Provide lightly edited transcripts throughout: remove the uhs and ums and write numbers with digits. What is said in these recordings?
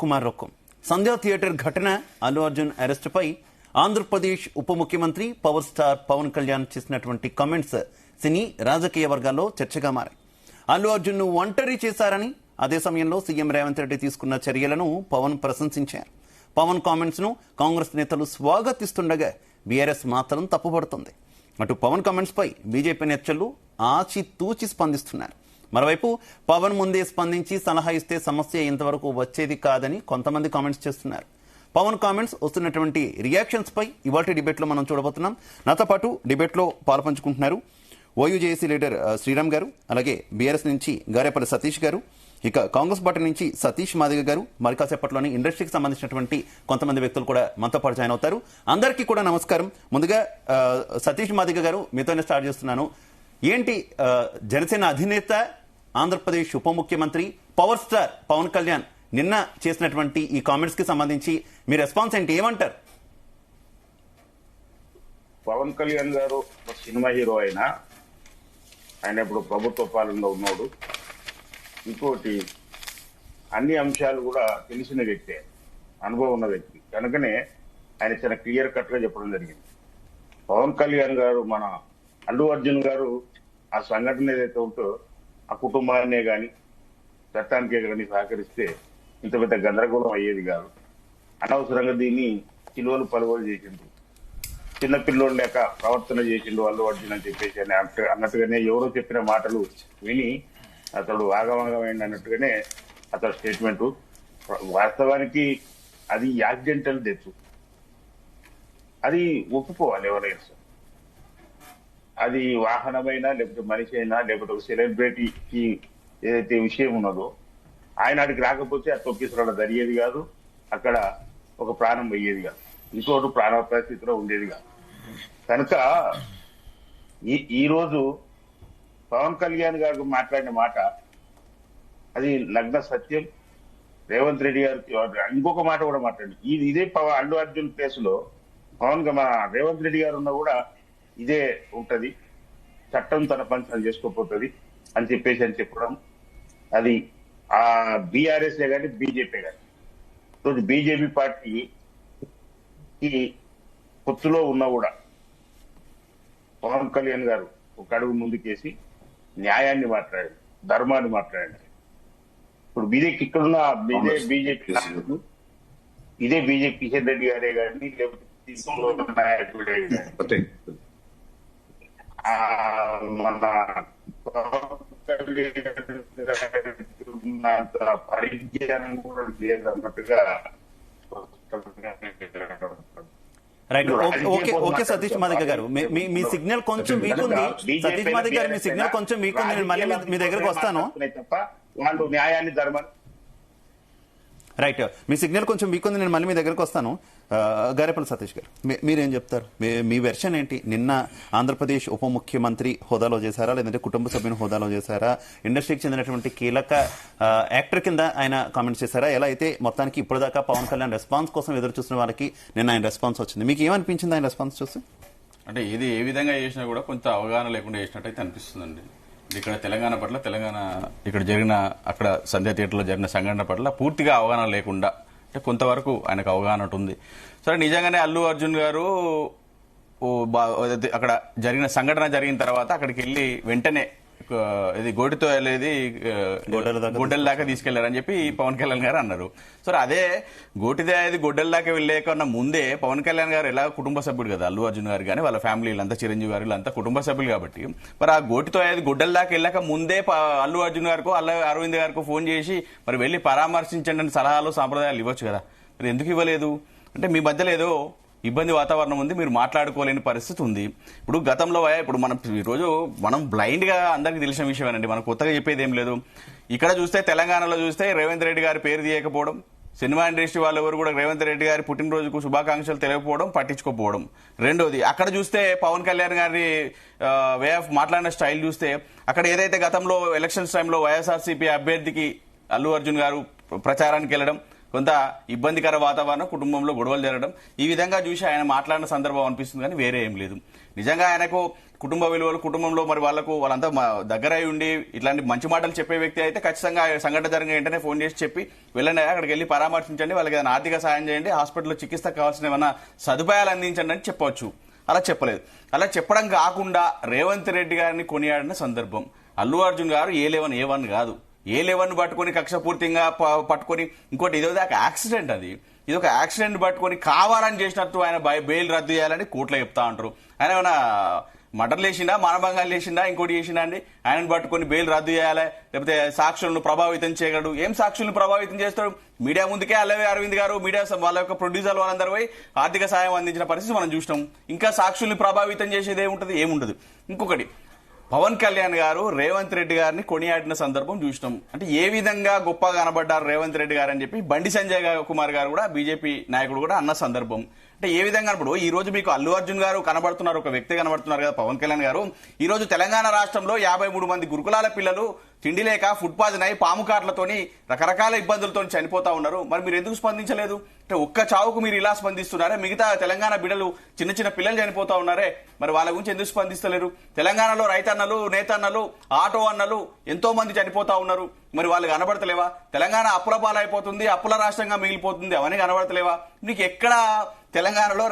కుమార్ రొక్కం సంధ్యా theatre ఘటన అల్లు అర్జున్ అరెస్టుపై ఆంధ్రప్రదేశ్ ఉప ముఖ్యమంత్రి పవర్ స్టార్ పవన్ కళ్యాణ్ చేసినటువంటి కామెంట్స్ సినీ రాజకీయ వర్గాల్లో చర్చగా మారాయి. అల్లు అర్జున్ ను ఒంటరి చేశారని, అదే సమయంలో సీఎం రేవంత్ రెడ్డి తీసుకున్న చర్యలను పవన్ ప్రశంసించారు. పవన్ కామెంట్స్ ను కాంగ్రెస్ నేతలు స్వాగతిస్తుండగా బీఆర్ఎస్ మాత్రం తప్పుపడుతుంది. అటు పవన్ కామెంట్స్ పై బీజేపీ నేతలు ఆచితూచి స్పందిస్తున్నారు. మరోవైపు పవన్ ముందే స్పందించి సలహా ఇస్తే సమస్య ఇంతవరకు వచ్చేది కాదని కొంతమంది కామెంట్స్ చేస్తున్నారు. పవన్ కామెంట్స్ వస్తున్నటువంటి రియాక్షన్స్ పై ఇవాల్టి డిబేట్ లో మనం చూడబోతున్నాం. నాతో పాటు డిబేట్ లో పాల్పంచుకుంటున్నారు ఓయూజేఏసీ లీడర్ శ్రీరామ్ గారు, అలాగే బీఆర్ఎస్ నుంచి గారేపల్లి సతీష్ గారు, ఇక కాంగ్రెస్ పార్టీ నుంచి సతీష్ మాదిగ గారు, మరి కాసేపట్లోని ఇండస్ట్రీకి సంబంధించినటువంటి కొంతమంది వ్యక్తులు కూడా మనతో పాటు జాయిన్ అవుతారు. అందరికీ కూడా నమస్కారం. ముందుగా సతీష్ మాదిగ గారు, మీతోనే స్టార్ట్ చేస్తున్నాను. ఏంటి జనసేన అధినేత, ఆంధ్రప్రదేశ్ ఉప ముఖ్యమంత్రి, పవర్ స్టార్ పవన్ కళ్యాణ్ నిన్న చేసినటువంటి ఈ కామెంట్స్ కి సంబంధించి మీ రెస్పాన్స్ ఏంటి, ఏమంటారు? పవన్ కళ్యాణ్ గారు సినిమా హీరో అయినా ఆయన ఇప్పుడు ప్రభుత్వ పాలనలో ఉన్నాడు. ఇంకోటి అన్ని అంశాలు కూడా తెలిసిన వ్యక్తే, అనుభవం ఉన్న వ్యక్తి కనుకనే ఆయన చాలా క్లియర్ కట్ గా చెప్పడం జరిగింది. పవన్ కళ్యాణ్ గారు మన అల్లు అర్జున్ గారు ఆ సంఘటన ఏదైతే ఉంటో ఆ కుటుంబాన్నే గాని చట్టానికే కానీ సహకరిస్తే ఇంత పెద్ద గందరగోళం అయ్యేది కాదు. అనవసరంగా దీన్ని చిలువలు పలువలు చేసిండు, చిన్నపిల్లోడు లేక ప్రవర్తన చేసిండు అల్లు అర్జున్ అని చెప్పేసి అన్నట్టుగానే ఎవరో చెప్పిన మాటలు విని అతడు ఆగమాగమైంది అన్నట్టుగానే అతడు స్టేట్మెంట్. వాస్తవానికి అది యాక్సిడెంటల్ డెత్, అది ఒప్పుకోవాలి ఎవరైనా. అది వాహనమైనా, లేకపోతే మనిషి అయినా, లేకపోతే ఒక సెలబ్రిటీకి ఏదైతే విషయం ఉన్నదో ఆయన అడిగి రాకపోతే ఆ తొక్కిసరాడ జరిగేది కాదు, అక్కడ ఒక ప్రాణం పోయేది కాదు, ఇంకోటి ప్రాణ పరిస్థితిలో ఉండేది కాదు. కనుక ఈ రోజు పవన్ కళ్యాణ్ గారు మాట్లాడిన మాట అది నగ్న సత్యం. రేవంత్ రెడ్డి గారు ఇంకొక మాట కూడా మాట్లాడి ఇదే అల్లు అర్జున్ కేసులో పవన్ మన రేవంత్ రెడ్డి గారు ఉన్నా కూడా ఇదే ఉంటది, చట్టం తన పని తను చేసుకోపోతుంది అని చెప్పడం అది ఆ బీఆర్ఎస్ కానీ బీజేపీ కానీ. రోజు బీజేపీ పార్టీకి పొత్తులో ఉన్నా కూడా పవన్ కళ్యాణ్ గారు ఒక అడుగు ముందుకేసి న్యాయాన్ని మాట్లాడారు, ధర్మాన్ని మాట్లాడారు. ఇప్పుడు ఇక్కడున్న ఇదే బీజేపీ కిషన్ రెడ్డి గారే కానీ, లేకపోతే నాయకుడే కానీ మన పరిజ్ఞానం కూడా లేదన్నట్టుగా. రైట్, ఓకే సతీష్ మాదిగ గారు, మీ సిగ్నల్ కొంచెం వీక్ ఉంది. సతీష్ మాదిగ గారు, మీ సిగ్నల్ కొంచెం వీక్ ఉంది. నేను మళ్ళీ మీ దగ్గరకు వస్తాను. తప్ప వాళ్ళు న్యాయాన్ని ధర్మాన్ని. రైట్, మీ సిగ్నల్ కొంచెం వీక్ ఉంది, నేను మళ్ళీ మీ దగ్గరకు వస్తాను. గారేపల్లి సతీష్ గారు, మీరేం చెప్తారు? మీ వెర్షన్ ఏంటి? నిన్న ఆంధ్రప్రదేశ్ ఉప ముఖ్యమంత్రి హోదాలో చేశారా, లేదంటే కుటుంబ సభ్యుని హోదాలో చేశారా, ఇండస్ట్రీకి చెందినటువంటి కీలక యాక్టర్ కింద ఆయన కామెంట్స్ చేశారా? ఎలా అయితే మొత్తానికి ఇప్పటిదాకా పవన్ కళ్యాణ్ రెస్పాన్స్ కోసం ఎదురు చూసిన వాళ్ళకి నిన్న ఆయన రెస్పాన్స్ వచ్చింది. మీకు ఏమనిపించింది ఆయన రెస్పాన్స్ చూసి? అంటే ఇది ఏ విధంగా చేసినా కూడా కొంత అవగాహన లేకుండా చేసినట్టయితే అనిపిస్తుందండి. ఇక్కడ తెలంగాణ పట్ల, ఇక్కడ జరిగిన అక్కడ సంధ్యా థియేటర్లో జరిగిన సంఘటన పట్ల పూర్తిగా అవగాహన లేకుండా, అంటే కొంతవరకు ఆయనకు అవగాహన ఉంటుంది. సరే, నిజంగానే అల్లు అర్జున్ గారు అక్కడ జరిగిన సంఘటన జరిగిన తర్వాత అక్కడికి వెళ్లి వెంటనే ఇది గోటితో వెళ్ళేది గొడ్డల దాకా తీసుకెళ్లారని చెప్పి పవన్ కళ్యాణ్ గారు అన్నారు. సరే, అదే గోటిదే అది గొడ్డల దాకా వెళ్ళేకన్నా ముందే పవన్ కళ్యాణ్ గారు ఎలా కుటుంబ సభ్యుడు కదా, అల్లు అర్జున్ గారు కానీ వాళ్ళ ఫ్యామిలీ వీళ్ళంతా, చిరంజీవి గారు వీళ్ళంతా కుటుంబ సభ్యులు కాబట్టి, మరి ఆ గోటితో అది గొడ్డల దాకా వెళ్ళాక ముందే అల్లు అర్జున్ గారికో అరవింద్ గారికో ఫోన్ చేసి మరి వెళ్లి పరామర్శించండి అని సలహాలు సాంప్రదాయాలు ఇవ్వచ్చు కదా. మరి ఎందుకు ఇవ్వలేదు? అంటే మీ మధ్యలో ఏదో ఇబ్బంది వాతావరణం ఉంది, మీరు మాట్లాడుకోలేని పరిస్థితి ఉంది. ఇప్పుడు గతంలో ఇప్పుడు ఈరోజు మనం బ్లైండ్ గా అందరికి తెలిసిన విషయమేనండి, మనం కొత్తగా చెప్పేది ఏం లేదు. ఇక్కడ చూస్తే తెలంగాణలో చూస్తే రేవంత్ రెడ్డి గారి పేరు తీయకపోవడం, సినిమా ఇండస్ట్రీ వాళ్ళు ఎవరు కూడా రేవంత్ రెడ్డి గారి పుట్టినరోజుకు శుభాకాంక్షలు తెలియకపోవడం, పట్టించుకోకపోవడం. రెండోది, అక్కడ చూస్తే పవన్ కళ్యాణ్ గారి వే ఆఫ్ మాట్లాడిన స్టైల్ చూస్తే అక్కడ ఏదైతే గతంలో ఎలక్షన్స్ టైంలో వైఎస్ఆర్సీపీ అభ్యర్థికి అల్లు అర్జున్ గారు ప్రచారానికి వెళ్లడం, కొంత ఇబ్బందికర వాతావరణం, కుటుంబంలో గొడవలు జరగడం, ఈ విధంగా చూసి ఆయన మాట్లాడిన సందర్భం అనిపిస్తుంది కానీ వేరే ఏం లేదు. నిజంగా ఆయనకు కుటుంబ విలువలు, కుటుంబంలో మరి వాళ్ళంతా దగ్గర అయి ఉండి ఇట్లాంటి మంచి మాటలు చెప్పే వ్యక్తి అయితే ఖచ్చితంగా సంఘటన జరిగిన వెంటనే ఫోన్ చేసి చెప్పి వెళ్ళండి, అక్కడికి వెళ్ళి పరామర్శించండి, వాళ్ళకి ఏదైనా ఆర్థిక సాయం చేయండి, హాస్పిటల్లో చికిత్స కావాల్సిన ఏమైనా సదుపాయాలు అందించండి అని చెప్పవచ్చు. అలా చెప్పలేదు. అలా చెప్పడం కాకుండా రేవంత్ రెడ్డి గారిని కొనియాడిన సందర్భం. అల్లు అర్జున్ గారు ఏ1 కాదు, ఏ11 పట్టుకొని కక్షపూర్తిగా పట్టుకొని, ఇంకోటి ఇదో ఒక యాక్సిడెంట్, ఇది ఒక యాక్సిడెంట్ పట్టుకొని కావాలని చేసినట్టు ఆయన బెయిల్ రద్దు చేయాలని కోర్టులో చెప్తా ఉంటారు. ఆయన ఏమైనా మర్డర్ చేసిండా, మానభంగాలు చేసిండా, ఇంకోటి చేసిండా అండి? ఆయనను పట్టుకొని బెయిల్ రద్దు చేయాలి, లేకపోతే సాక్షులను ప్రభావితం చేయగలడు. ఏం సాక్షులను ప్రభావితం చేస్తాడు? మీడియా ముందుకే అల్లవి అరవింద్ గారు, మీడియా వాళ్ళ యొక్క ప్రొడ్యూసర్ వాళ్ళందరూ పోయి ఆర్థిక సాయం అందించిన పరిస్థితి మనం చూసినాం. ఇంకా సాక్షుల్ని ప్రభావితం చేసేది ఏముంటది? ఇంకొకటి, పవన్ కళ్యాణ్ గారు రేవంత్ రెడ్డి గారిని కొనియాడిన సందర్భం చూసినాం. అంటే ఏ విధంగా గొప్పగా కనబడ్డారు రేవంత్ రెడ్డి గారు అని చెప్పి బండి సంజయ్ కుమార్ గారు కూడా, బీజేపీ నాయకుడు కూడా అన్న సందర్భం. అంటే ఏ విధంగా ఇప్పుడు ఈ రోజు మీకు అల్లు అర్జున్ గారు కనబడుతున్నారు, ఒక వ్యక్తి కనబడుతున్నారు కదా పవన్ కళ్యాణ్ గారు. ఈ రోజు తెలంగాణ రాష్ట్రంలో 53 మంది గురుకులాల పిల్లలు తిండి లేక ఫుట్పాత్ నై పాము కార్లతోని రకరకాల ఇబ్బందులతో చనిపోతా ఉన్నారు. మరి మీరు ఎందుకు స్పందించలేదు? అంటే ఒక్క చావుకు మీరు ఇలా స్పందిస్తున్నారే, మిగతా తెలంగాణ బిడ్డలు చిన్న చిన్న పిల్లలు చనిపోతా ఉన్నారే, మరి వాళ్ళ గురించి ఎందుకు స్పందిస్తలేరు? తెలంగాణలో రైతన్నలు, నేతన్నలు, ఆటో అన్నలు ఎంతో మంది చనిపోతా ఉన్నారు, మరి వాళ్ళు కనబడతలేవా? తెలంగాణ అప్పుల పాలైపోతుంది, అప్పుల రాష్ట్రంగా మిగిలిపోతుంది, అవన్నీ కనబడతలేవా? నీకు ఎక్కడ తెలంగాణలో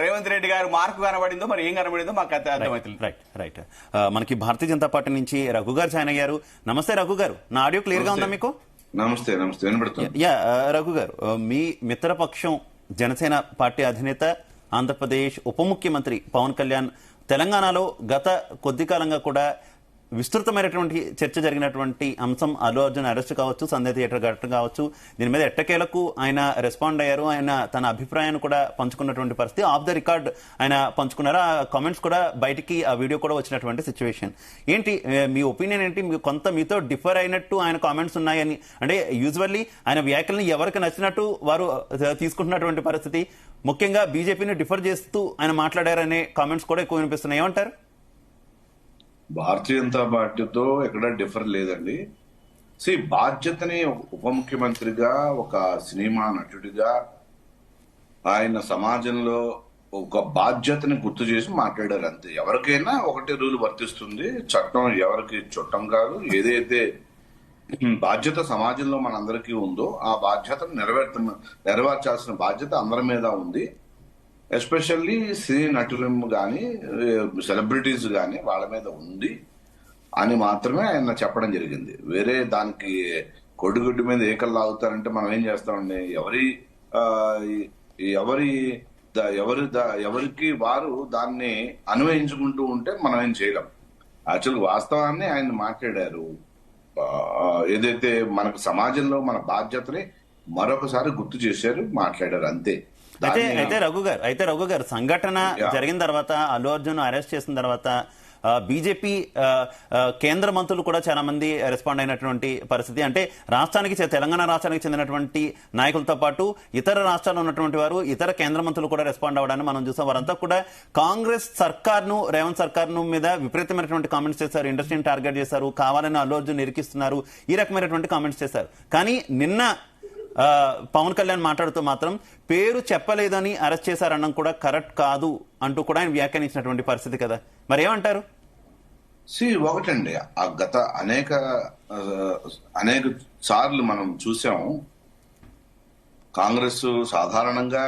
రేవంత్ రెడ్డి గారు మార్కు కనబడిందో, మరి ఏం కనబడిందో మాకు అర్థమవుతుంది. రైట్. మనకి భారతీయ జనతా పార్టీ నుంచి రఘు గారు జాయిన్ అయ్యారు. నమస్తే రఘు గారు, నా ఆడియో క్లియర్ గా ఉందా మీకు? నమస్తే. రఘు గారు, మీ మిత్రపక్షం జనసేన పార్టీ అధినేత, ఆంధ్రప్రదేశ్ ఉప ముఖ్యమంత్రి పవన్ కళ్యాణ్ తెలంగాణలో గత కొద్ది కాలంగా కూడా విస్తృతమైనటువంటి చర్చ జరిగినటువంటి అంశం అల్లు అర్జున్ అరెస్ట్ కావచ్చు, సంధ్య థియేటర్ ఘటన కావచ్చు, దీని మీద ఎట్టకేలకు ఆయన రెస్పాండ్ అయ్యారు. ఆయన తన అభిప్రాయాన్ని కూడా పంచుకున్నటువంటి పరిస్థితి, ఆఫ్ ద రికార్డ్ ఆయన పంచుకున్నారు. ఆ కామెంట్స్ కూడా బయటికి, ఆ వీడియో కూడా వచ్చినటువంటి సిచ్యువేషన్ ఏంటి? మీ ఒపీనియన్ ఏంటి? కొంత మీతో డిఫర్ అయినట్టు ఆయన కామెంట్స్ ఉన్నాయని, అంటే యూజువల్లీ ఆయన వ్యాఖ్యలను ఎవరికి నచ్చినట్టు వారు తీసుకుంటున్నటువంటి పరిస్థితి, ముఖ్యంగా బీజేపీని డిఫర్ చేస్తూ ఆయన మాట్లాడారనే కామెంట్స్ కూడా ఎక్కువ వినిపిస్తున్నాయి. ఏమంటారు? భారతీయ జనతా పార్టీతో ఎక్కడ డిఫర్ లేదండి. బాధ్యతని ఉప ముఖ్యమంత్రిగా, ఒక సినిమా నటుడిగా ఆయన సమాజంలో ఒక బాధ్యతని గుర్తు చేసి మాట్లాడారు అంతే. ఎవరికైనా ఒకటే రూల్ వర్తిస్తుంది, చట్టం ఎవరికి చుట్టం కాదు. ఏదైతే బాధ్యత సమాజంలో మనందరికీ ఉందో ఆ బాధ్యతను నెరవేర్చాల్సిన బాధ్యత అందరి మీద ఉంది. ఎస్పెషల్లీ సినీ నటులు కానీ, సెలబ్రిటీస్ కానీ వాళ్ళ మీద ఉంది అని మాత్రమే ఆయన చెప్పడం జరిగింది. వేరే దానికి కొడుగుడ్డు మీద ఏకలు లాగుతారంటే మనం ఏం చేస్తామండి? ఎవరికి వారు దాన్ని అన్వయించుకుంటూ ఉంటే మనం ఏం చేయలేం. యాక్చువల్ వాస్తవాన్ని ఆయన మాట్లాడారు. ఏదైతే మనకు సమాజంలో మన బాధ్యతని మరొకసారి గుర్తు చేశారు, మాట్లాడారు అంతే. అయితే రఘు గారు సంఘటన జరిగిన తర్వాత, అల్లు అర్జున్ అరెస్ట్ చేసిన తర్వాత బీజేపీ కేంద్ర మంత్రులు కూడా చాలా మంది రెస్పాండ్ అయినటువంటి పరిస్థితి. అంటే తెలంగాణ రాష్ట్రానికి చెందినటువంటి నాయకులతో పాటు ఇతర రాష్ట్రాల్లో ఉన్నటువంటి వారు, ఇతర కేంద్ర మంత్రులు కూడా రెస్పాండ్ అవ్వడాన్ని మనం చూసాం. వారంతా కూడా కాంగ్రెస్ సర్కార్ను, రేవంత్ సర్కార్ను మీద విపరీతమైనటువంటి కామెంట్స్ చేశారు, ఇండస్ట్రీని టార్గెట్ చేశారు, కావాలని అల్లు అర్జున్ ఇరికిస్తున్నారు, ఈ రకమైనటువంటి కామెంట్స్ చేశారు. కానీ నిన్న పవన్ కళ్యాణ్ మాట్లాడుతూ మాత్రం పేరు చెప్పలేదని అరెస్ట్ చేశారనడం కూడా కరెక్ట్ కాదు అంటూ కూడా ఆయన వ్యాఖ్యానించినటువంటి పరిస్థితి కదా, మరి ఏమంటారు? ఒకటండి, గత అనేక సార్లు మనం చూసాము, కాంగ్రెస్ సాధారణంగా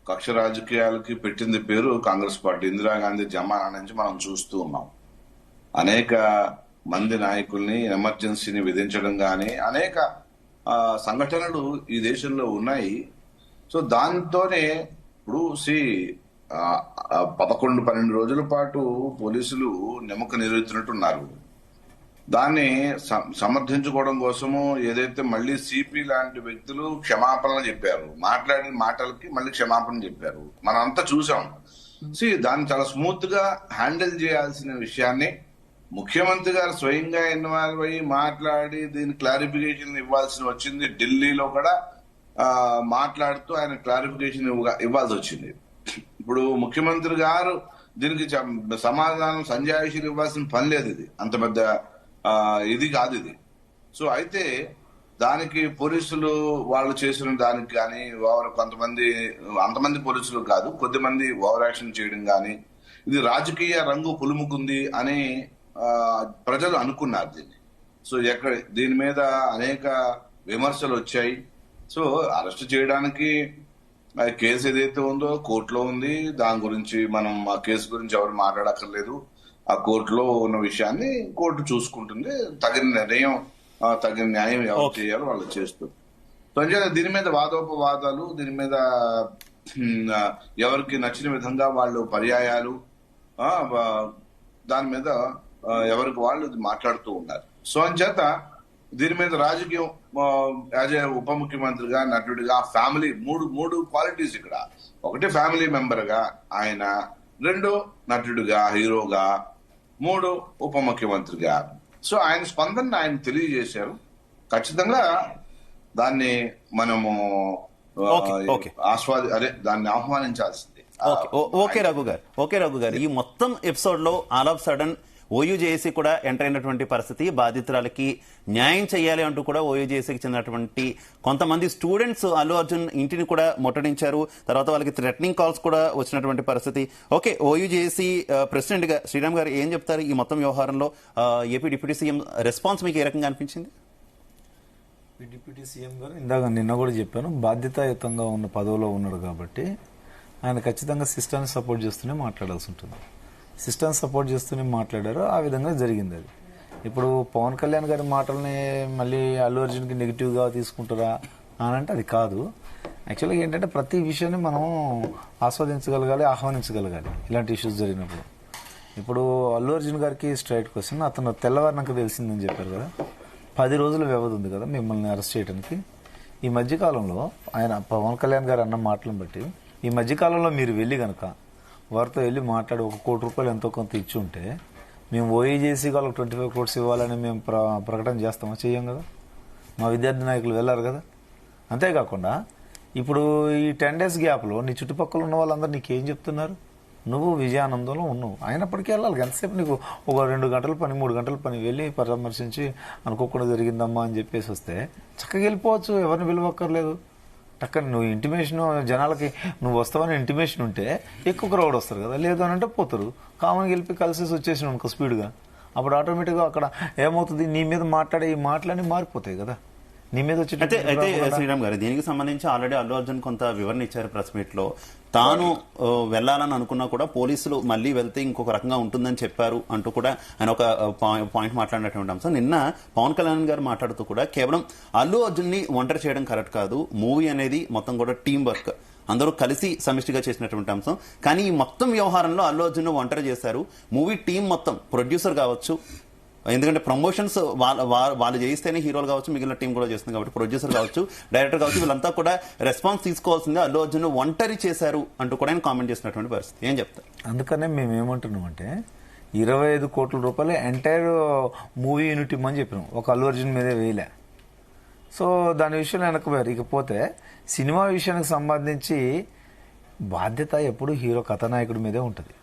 కక్ష రాజకీయాలకి పెట్టింది పేరు కాంగ్రెస్ పార్టీ. ఇందిరాగాంధీ జమానా నుంచి మనం చూస్తూ ఉన్నాం. అనేక మంది నాయకుల్ని ఎమర్జెన్సీని విధించడం కానీ అనేక సంఘటనలు ఈ దేశంలో ఉన్నాయి. దాంతోనే ఇప్పుడు 11-12 రోజుల పాటు పోలీసులు నిమ్మక నీరెత్తినట్టున్నారు. దాన్ని సమర్థించుకోవడం కోసము ఏదైతే మళ్ళీ సిపి లాంటి వ్యక్తులు క్షమాపణలు చెప్పారు, మాట్లాడిన మాటలకి మళ్ళీ క్షమాపణ చెప్పారు, మనం అంతా చూసాం. దాన్ని చాలా స్మూత్ గా హ్యాండిల్ చేయాల్సిన విషయాన్ని ముఖ్యమంత్రి గారు స్వయంగా ఇన్వాల్వ్ అయ్యి మాట్లాడి దీని క్లారిఫికేషన్ ఇవ్వాల్సి వచ్చింది. ఢిల్లీలో కూడా మాట్లాడుతూ ఆయన క్లారిఫికేషన్ ఇవ్వాల్సి వచ్చింది. ఇప్పుడు ముఖ్యమంత్రి గారు దీనికి సమాధానం సంజాయిషీలు ఇవ్వాల్సిన పని లేదు. ఇది అంత పెద్ద ఇది కాదు ఇది. అయితే దానికి పోలీసులు వాళ్ళు చేసిన దానికి కానీ అంతమంది పోలీసులు కాదు, కొద్దిమంది ఓవర్ యాక్షన్ చేయడం కానీ ఇది రాజకీయ రంగు పులుముకుంది అని ప్రజలు అనుకున్నారు దీన్ని. సో దీని మీద అనేక విమర్శలు వచ్చాయి. సో అరెస్ట్ చేయడానికి కేసు ఏదైతే ఉందో కోర్టులో ఉంది, దాని గురించి మనం ఆ కేసు గురించి ఎవరు మాట్లాడక్కర్లేదు. ఆ కోర్టులో ఉన్న విషయాన్ని కోర్టు చూసుకుంటుంది, తగిన నిర్ణయం తగిన న్యాయం ఎవరు చేయాలో వాళ్ళు చేస్తారు. సో అంటే దీని మీద వాదోపవాదాలు, దీని మీద ఎవరికి నచ్చిన విధంగా వాళ్ళు పర్యాయాలు దాని మీద ఎవరికి వాళ్ళు మాట్లాడుతూ ఉన్నారు. సో అంచేత దీని మీద రాజకీయం యాజ్ ఏ ఉప ముఖ్యమంత్రిగా, నటుడిగా, ఫ్యామిలీ మూడు క్వాలిటీస్ ఇక్కడ. ఒకటి ఫ్యామిలీ మెంబర్ గా ఆయన, రెండు నటుడిగా, హీరోగా, మూడు ఉప ముఖ్యమంత్రిగా. సో ఆయన స్పందన ఆయన తెలియజేశారు. ఖచ్చితంగా దాన్ని మనము దాన్ని ఆహ్వానించాల్సింది. ఓకే రఘు గారు, ఈ మొత్తం ఎపిసోడ్ లో ఆల్ ఆఫ్ సడన్ ఓయూజేఏసీ కూడా ఎంటర్ అయినటువంటి పరిస్థితి, బాధితురాలకి న్యాయం చేయాలి అంటూ కూడా ఓయూజేఏసీకి చెందినటువంటి కొంతమంది స్టూడెంట్స్ అల్లు అర్జున్ ఇంటిని కూడా ముట్టడించారు. తర్వాత వాళ్ళకి థ్రెటనింగ్ కాల్స్ కూడా వచ్చినటువంటి పరిస్థితి. ఓకే, ఓయూజేఏసీ ప్రెసిడెంట్ గా శ్రీరామ్ గారు ఏం చెప్తారు ఈ మొత్తం వ్యవహారంలో? ఏపీ డిప్యూటీ సీఎం రెస్పాన్స్ మీకు ఏ రకంగా అనిపించింది? డిప్యూటీ సీఎం గారు నిన్న కూడా చెప్పాను, బాధ్యతాయుతంగా ఉన్న పదవిలో ఉన్నాడు కాబట్టి ఆయన ఖచ్చితంగా సిస్టమ్ని సపోర్ట్ చేస్తూనే మాట్లాడాల్సి ఉంటుంది. సిస్టమ్ సపోర్ట్ చేస్తూనే మాట్లాడారు, ఆ విధంగా జరిగింది అది. ఇప్పుడు పవన్ కళ్యాణ్ గారి మాటల్ని మళ్ళీ అల్లు అర్జున్కి నెగిటివ్గా తీసుకుంటారా అని అంటే అది కాదు. యాక్చువల్గా ఏంటంటే ప్రతి విషయాన్ని మనం ఆస్వాదించగలగాలి, ఆహ్వానించగలగాలి ఇలాంటి ఇష్యూస్ జరిగినప్పుడు. ఇప్పుడు అల్లు అర్జున్ గారికి స్ట్రైట్ క్వశ్చన్, అతను తెల్లవారినాక తెలిసిందని చెప్పారు కదా, 10 రోజుల వ్యవధి ఉంది కదా మిమ్మల్ని అరెస్ట్ చేయడానికి. ఈ మధ్యకాలంలో ఆయన పవన్ కళ్యాణ్ గారు అన్న మాటలను బట్టి ఈ మధ్యకాలంలో మీరు వెళ్ళి కనుక వారితో వెళ్ళి మాట్లాడి 1 కోటి రూపాయలు ఎంతో కొంత ఇచ్చి ఉంటే మేము ఓయూజేసీ వాళ్ళకి 25 crores ఇవ్వాలని మేము ప్రకటన చేస్తామా? చెయ్యం కదా. మా విద్యార్థి నాయకులు వెళ్ళారు కదా. అంతేకాకుండా ఇప్పుడు ఈ 10 days గ్యాప్లో నీ చుట్టుపక్కల ఉన్న వాళ్ళందరూ నీకేం చెప్తున్నారు? నువ్వు విజయానందంలో ఉన్నావు, అయినప్పటికీ వెళ్ళాలి. ఎంతసేపు నీకు ఒక 2 గంటల పని 3 గంటల పని వెళ్ళి పరామర్శించి అనుకోకుండా జరిగిందమ్మా అని చెప్పేసి వస్తే చక్కగా వెళ్ళిపోవచ్చు, ఎవరిని పిలవక్కర్లేదు. టక్కని నువ్వు ఇంటిమేషన్ జనాలకి నువ్వు వస్తావని ఇంటిమేషన్ ఉంటే ఎక్కువ క్రౌడ్ వస్తారు కదా, లేదు అని అంటే పోతారు. కామన్గా వెళ్ళి కలిసేసి వచ్చేసిన అనుకో స్పీడ్గా, అప్పుడు ఆటోమేటిక్గా అక్కడ ఏమవుతుంది, నీ మీద మాట్లాడే ఈ మాటలన్నీ మారిపోతాయి కదా. నీ మీద వచ్చి అయితే శ్రీరామ్ గారు దీనికి సంబంధించి ఆల్రెడీ అల్లు అర్జున్ కొంత వివరణ ఇచ్చారు ప్రెస్ మీట్ లో. తాను వెళ్లాలని అనుకున్నా కూడా పోలీసులు మళ్లీ వెళ్తే ఇంకొక రకంగా ఉంటుందని చెప్పారు అంటూ కూడా ఆయన ఒక పాయింట్ మాట్లాడినటువంటి అంశం. నిన్న పవన్ కళ్యాణ్ గారు మాట్లాడుతూ కూడా కేవలం అల్లు అర్జున్ ని ఒంటరి చేయడం కరెక్ట్ కాదు, మూవీ అనేది మొత్తం కూడా టీం వర్క్, అందరూ కలిసి సమిష్టిగా చేసినటువంటి అంశం. కానీ ఈ మొత్తం వ్యవహారంలో అల్లు అర్జున్ ఒంటరి చేశారు. మూవీ టీం మొత్తం ప్రొడ్యూసర్ కావచ్చు, ఎందుకంటే ప్రమోషన్స్ వాళ్ళు చేయిస్తేనే హీరోలు కావచ్చు, మిగిలిన టీం కూడా చేస్తుంది కాబట్టి ప్రొడ్యూసర్ కావచ్చు, డైరెక్టర్ కావచ్చు, వీళ్ళంతా కూడా రెస్పాన్స్ తీసుకోవాల్సిందే. అల్లు అర్జున్ ఒంటరి చేశారు అంటూ కూడా ఆయన కామెంట్ చేసినటువంటి పరిస్థితి. ఏం చెప్తారు? అందుకనే మేము ఏమంటున్నాం అంటే 25 కోట్ల రూపాయలు ఎంటైర్ మూవీ యూనిట్ ఇమ్మని చెప్పినాం, ఒక అల్లు అర్జున్ మీదే వేయలే. సో దాని విషయంలో వెనకపోయారు. ఇకపోతే సినిమా విషయానికి సంబంధించి బాధ్యత ఎప్పుడు హీరో కథానాయకుడి మీదే ఉంటుంది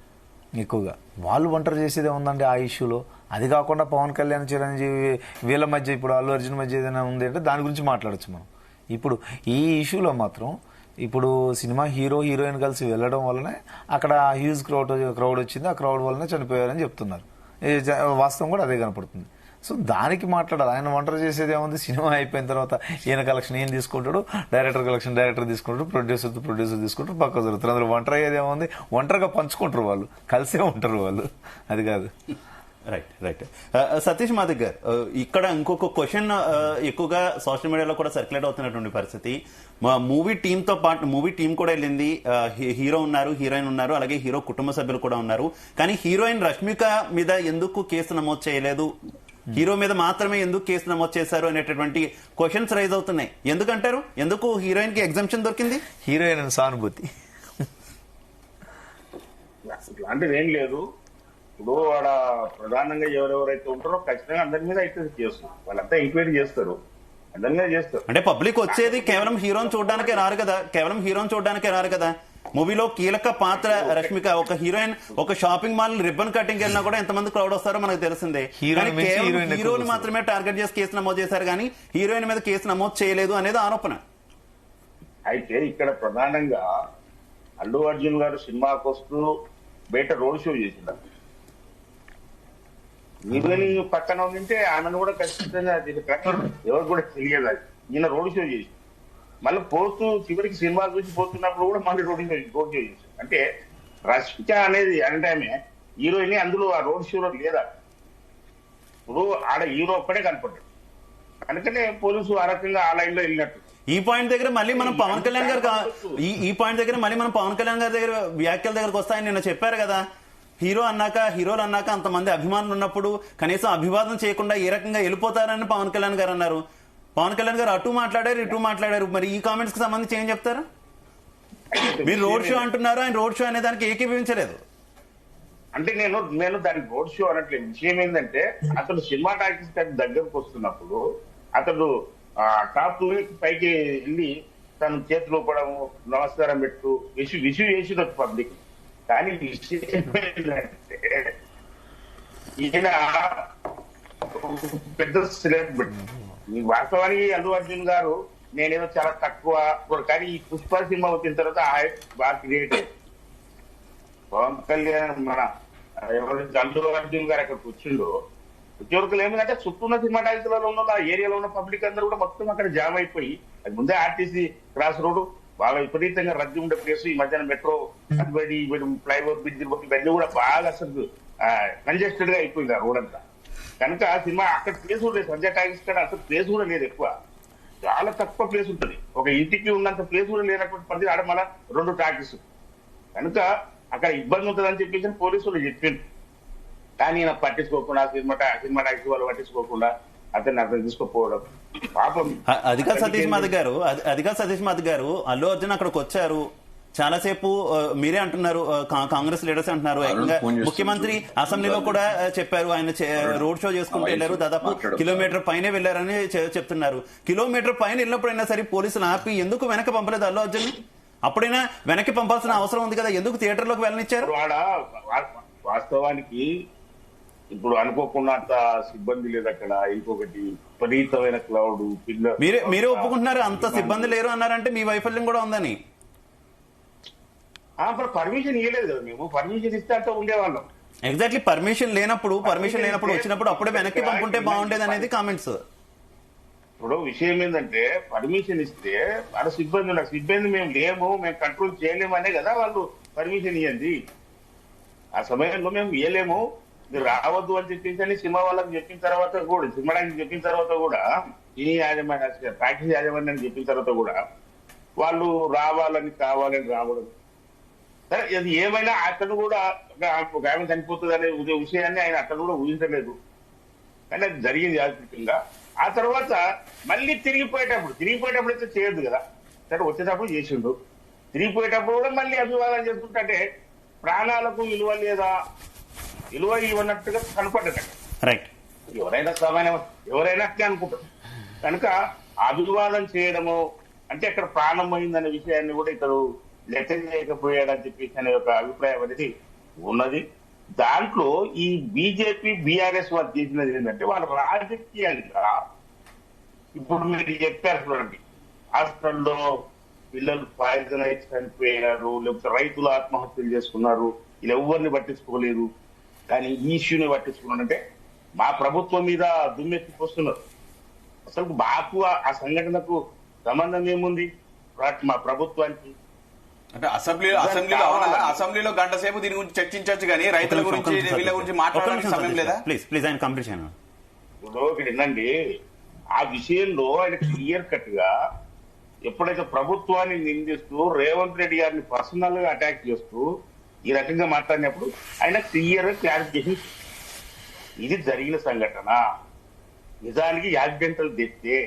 ఎక్కువగా. వాళ్ళు ఒంటరి చేసేదే ఉందండి ఆ ఇష్యూలో. అది కాకుండా పవన్ కళ్యాణ్, చిరంజీవి వీళ్ళ మధ్య, ఇప్పుడు అల్లు అర్జున్ మధ్య ఏదైనా ఉంది అంటే దాని గురించి మాట్లాడచ్చు మనం. ఇప్పుడు ఈ ఇష్యూలో మాత్రం ఇప్పుడు సినిమా హీరో హీరోయిన్ కలిసి వెళ్ళడం వల్లనే అక్కడ హ్యూజ్ క్రౌడ్ వచ్చింది, ఆ క్రౌడ్ వల్లనే చనిపోయారని చెప్తున్నారు. వాస్తవం కూడా అదే కనపడుతుంది. సో దానికి మాట్లాడాలి. ఆయన ఒంటరి చేసేది ఏముంది, సినిమా అయిపోయిన తర్వాత ఈయన కలెక్షన్ ఈయన తీసుకుంటాడు, డైరెక్టర్ కలెక్షన్ డైరెక్టర్ తీసుకుంటాడు, ప్రొడ్యూసర్ తీసుకుంటాడు, పక్క జరుగుతుంది. అందులో ఒంటరి అయ్యేది ఏముంది, ఒంటరిగా పంచుకుంటారు వాళ్ళు, కలిసే ఉంటారు వాళ్ళు, అది కాదు. రైట్. సతీష్ మాదిక్ గారు, ఇక్కడ ఇంకొక క్వశ్చన్ ఎక్కువగా సోషల్ మీడియాలో కూడా సర్క్యులేట్ అవుతున్నటువంటి పరిస్థితి. మూవీ టీమ్ తో పాటు మూవీ టీం కూడా వెళ్ళింది, హీరో ఉన్నారు, హీరోయిన్ ఉన్నారు, అలాగే హీరో కుటుంబ సభ్యులు కూడా ఉన్నారు. కానీ హీరోయిన్ రష్మిక మీద ఎందుకు కేసు నమోదు చేయలేదు, హీరో మీద మాత్రమే ఎందుకు కేసు నమోదు చేశారు అనేటటువంటి క్వశ్చన్స్ రైజ్ అవుతున్నాయి. ఎందుకంటారు? ఎందుకు హీరోయిన్ కి ఎగ్జామ్షన్ దొరికింది? హీరోయిన్ సానుభూతి లాంటిది ఏం లేదు. ఇప్పుడు వాడ ప్రధానంగా ఎవరెవరైతే ఉంటారో ఖచ్చితంగా అందరి మీద అయితే చేస్తారు, వాళ్ళంతా ఎంక్వైరీ చేస్తారు, అందరి మీద చేస్తారు. అంటే పబ్లిక్ వచ్చేది కేవలం హీరోని చూడడానికే రారు కదా, కేవలం హీరోని చూడడానికే రారు కదా. మూవీలో కీలక పాత్ర రష్మిక, ఒక హీరోయిన్ ఒక షాపింగ్ మాల్ రిబ్బన్ కటింగ్ వెళ్ళినా కూడా ఎంతమంది క్రౌడ్ వస్తారో మనకు తెలిసిందే. హీరోయిన్ మించి హీరోయిన్ హీరోని మాత్రమే టార్గెట్ చేసి కేసు నమోదు చేశారు కానీ హీరోయిన్ మీద కేసు నమోదు చేయలేదు అనేది ఆరోపణ. అయితే ఇక్కడ ప్రధానంగా అల్లు అర్జున్ గారు సినిమాకి వస్తూ బయట రోడ్ షో చేసిండు. హీరోయిన్ పక్కన ఉంటే ఆమెను కూడా ఖచ్చితంగా ఎవరు కూడా తెలియదు. అది ఈయన రోడ్ షో చేసి మళ్ళీ పోతూ చివరికి సినిమా చూసి పోతున్నప్పుడు కూడా మళ్ళీ రోడ్ షో చేసి, అంటే రష్మిక అనేది అంటే ఆమె హీరోయిన్ అందులో ఆ రోడ్ షోలో లేదా. ఇప్పుడు ఆడ హీరో ఒక్కడే కనపడ్డాడు, అందుకనే పోలీసు ఆ రకంగా ఆ లైన్ లో వెళ్ళినట్టు. ఈ పాయింట్ దగ్గర మళ్ళీ మనం పవన్ కళ్యాణ్ గారు ఈ పాయింట్ దగ్గర మళ్ళీ మనం పవన్ కళ్యాణ్ గారి దగ్గర వ్యాఖ్యల దగ్గరకు వస్తాయని నిన్న చెప్పారు కదా. హీరోలు అన్నాక అంతమంది అభిమానులు ఉన్నప్పుడు కనీసం అభివాదం చేయకుండా ఏ రకంగా వెళ్ళిపోతారని పవన్ కళ్యాణ్ గారు అన్నారు. పవన్ కళ్యాణ్ గారు అటు మాట్లాడారు ఇటు మాట్లాడారు. మరి ఈ కామెంట్స్ కి సంబంధించి ఏం చెప్తారు? మీరు రోడ్ షో అంటున్నారు, ఆయన రోడ్ షో అనే దానికి ఏకీభవించలేదు. అంటే నేను దానికి రోడ్ షో అనట్లేదు. విషయం ఏంటంటే అతను సినిమా టాకీస్ దగ్గరకు వస్తున్నప్పుడు అతడు టాప్ పైకి వెళ్ళి తను చేతులు పడము నమస్కారం పెట్టు విషు చేసిన పబ్లిక్. కానీ విషయం ఏంటంటే ఈయన పెద్ద సెలబ్రిటీ. వాస్తవానికి అల్లు అర్జున్ గారు నేనేదో చాలా తక్కువ, కానీ ఈ పుష్ప సినిమా వచ్చిన తర్వాత ఆ హైప్ బాగా క్రియేట్ అయ్యింది. పవన్ కళ్యాణ్ మన ఎవరైతే అల్లు అర్జున్ గారు అక్కడికి వచ్చిండో ఉద్యోగులు ఏమిటంటే చుట్టూ ఉన్న సినిమా టాకీస్లలో ఉన్న ఆ ఏరియాలో ఉన్న పబ్లిక్ అందరూ కూడా మొత్తం అక్కడ జామ్ అయిపోయి, అది ముందే ఆర్టీసీ క్రాస్ రోడ్ బాగా విపరీతంగా రద్దీ ఉండే ప్లేస్. ఈ మధ్యాహ్నం మెట్రో ఫ్లైఓవర్ బ్రిడ్జ్ ఇవన్నీ కూడా బాగా అసలు కంజెస్టెడ్ గా అయిపోయింది ఆ రోడ్ అంతా. కనుక సినిమా అక్కడ ప్లేస్ కూడా లేదు, సంజయ్ టాకీస్ కాడ అసలు ప్లేస్ కూడా లేదు, ఎక్కువ చాలా తక్కువ ప్లేస్ ఉంటుంది. ఒక ఇంటికి ఉన్నంత ప్లేస్ కూడా లేనటువంటి పరిస్థితి ఆడ మళ్ళా 2 టాకీస్. కనుక అక్కడ ఇబ్బంది ఉంటుందని చెప్పేసి పోలీసులు చెప్పింది. కానీ ఈయన పట్టించుకోకుండా సినిమా టాకీస్ వాళ్ళు పట్టించుకోకుండా అతన్ని తీసుకోపోవడం పాపం. అదిగా సతీష్ మాధవ్ గారు అల్లు అర్జున్ అక్కడికి వచ్చారు, చాలాసేపు మీరే అంటున్నారు, కాంగ్రెస్ లీడర్స్ అంటున్నారు, ముఖ్యమంత్రి అసెంబ్లీలో కూడా చెప్పారు ఆయన రోడ్ షో చేసుకుంటూ వెళ్ళారు, దాదాపు కిలోమీటర్ పైనే వెళ్లారని చెప్తున్నారు. కిలోమీటర్ పైన వెళ్ళినప్పుడైనా సరే పోలీసులు ఆపి ఎందుకు వెనక్కి పంపలేదు అల్లు అర్జున్? అప్పుడైనా వెనక్కి పంపాల్సిన అవసరం ఉంది కదా, ఎందుకు థియేటర్ లోకి వెళ్ళనిచ్చారు? వాస్తవానికి ఇప్పుడు అనుకోకుండా అంత సిబ్బంది లేదు అక్కడ. ఇంకొకటి విపరీతమైన క్లౌడ్ మీరే ఒప్పుకుంటున్నారు అంత సిబ్బంది లేరు అన్నారంటే మీ వైఫల్యం కూడా ఉందని. పర్మిషన్ ఇవ్వలేదు కదా మేము, పర్మిషన్ ఇస్తే అంతా ఉండేవాళ్ళం. ఎగ్జాక్ట్లీ పర్మిషన్ లేనప్పుడు వచ్చినప్పుడు అప్పుడే వెనక్కి పంపుంటే బాగుండేది అనేది కామెంట్స్. ఇప్పుడు విషయం ఏంటంటే పర్మిషన్ ఇస్తే వాళ్ళ సిబ్బంది మేము లేము, మేము కంట్రోల్ చేయలేము అనే కదా వాళ్ళు పర్మిషన్ ఇవ్వండి. ఆ సమయంలో మేము ఇవ్వలేము, మీరు రావద్దు అని చెప్పేసి సినిమా వాళ్ళకి చెప్పిన తర్వాత కూడా, సినిమాకి చెప్పిన తర్వాత కూడా, సినీ యాజమాన్య ప్యాకేజ్ యాజమాన్యాన్ని చెప్పిన తర్వాత కూడా వాళ్ళు కావాలని రావడం. సరే అది ఏమైనా అతను కూడా ఒక ఆమె చనిపోతుంది అనే విషయాన్ని ఆయన అతను కూడా ఊహించలేదు, కానీ అది జరిగింది యాదృచ్ఛికంగా. ఆ తర్వాత మళ్ళీ తిరిగిపోయేటప్పుడు అయితే చేయొద్దు కదా. సరే వచ్చేటప్పుడు చేసిండు, తిరిగిపోయేటప్పుడు కూడా మళ్ళీ అభివాదం చేసుకుంటే ప్రాణాలకు విలువ లేదా, విలువ ఇవ్వనట్టుగా కనపడ్డట. రైట్, ఎవరైనా అట్లే అనుకుంటారు. కనుక అభివాదం చేయడము అంటే అక్కడ ప్రాణం పోయిందనే విషయాన్ని కూడా ఇతడు లెక్క చేయకపోయాడని చెప్పేసి అనే ఒక అభిప్రాయం అనేది ఉన్నది. దాంట్లో ఈ బీజేపీ బీఆర్ఎస్ వాళ్ళు చేసినది ఏంటంటే వాళ్ళ రాజకీయంగా ఇప్పుడు మీరు చెప్పారు చూడండి, హాస్టల్లో పిల్లలు పాయిజన్ అయితే చనిపోయారు, లేకపోతే రైతులు ఆత్మహత్యలు చేసుకున్నారు, వీళ్ళు ఎవరిని పట్టించుకోలేదు. కానీ ఈ ఇష్యూని పట్టించుకున్నారంటే మా ప్రభుత్వం మీద దుమ్మెత్తిపోస్తున్నారు. అసలు మాకు ఆ సంఘటనకు సంబంధం ఏముంది మా ప్రభుత్వానికి? అంటే అసెంబ్లీలో గంట సేపు దీని గురించి చర్చించవచ్చు కానీ రైతుల గురించి వీళ్ళ గురించి మాట్లాడడానికి సమయం లేదా? ప్లీజ్ ఆయన కంప్లీట్ చేయండి. ఇప్పుడు ఇక్కడ ఏంటండి, ఆ విషయంలో ఆయన క్లియర్ కట్ గా ఎప్పుడైతే ప్రభుత్వాన్ని నిందిస్తూ రేవంత్ రెడ్డి గారిని పర్సనల్ గా అటాక్ చేస్తూ ఈ రకంగా మాట్లాడినప్పుడు ఆయన క్లియర్ గా క్లారిఫికేషన్, ఇది జరిగిన సంఘటన, నిజానికి యాక్సిడెంటల్ తెస్తే